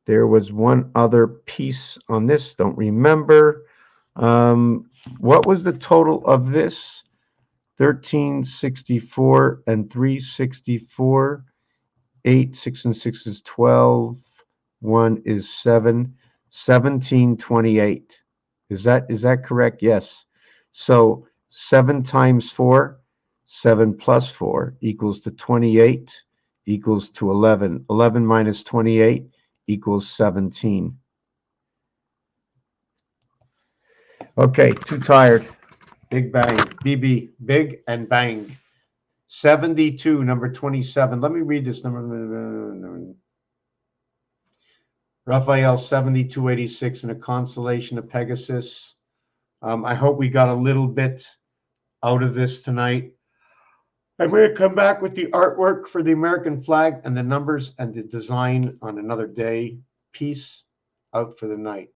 There was one other piece on this, don't remember. What was the total of this? 1364 and 364. 8, 6 and 6 is 12. 1 is 7. 1728. Is that correct? Yes. So 7 times 4, 7 plus 4 equals to 28, equals to 11. 11 minus 28 equals 17. Okay, too tired. Big bang. BB, big and bang. 72, number 27. Let me read this number. Raphael 7286 in a constellation of Pegasus. I hope we got a little bit out of this tonight. I'm going to come back with the artwork for the American flag and the numbers and the design on another day. Peace out for the night.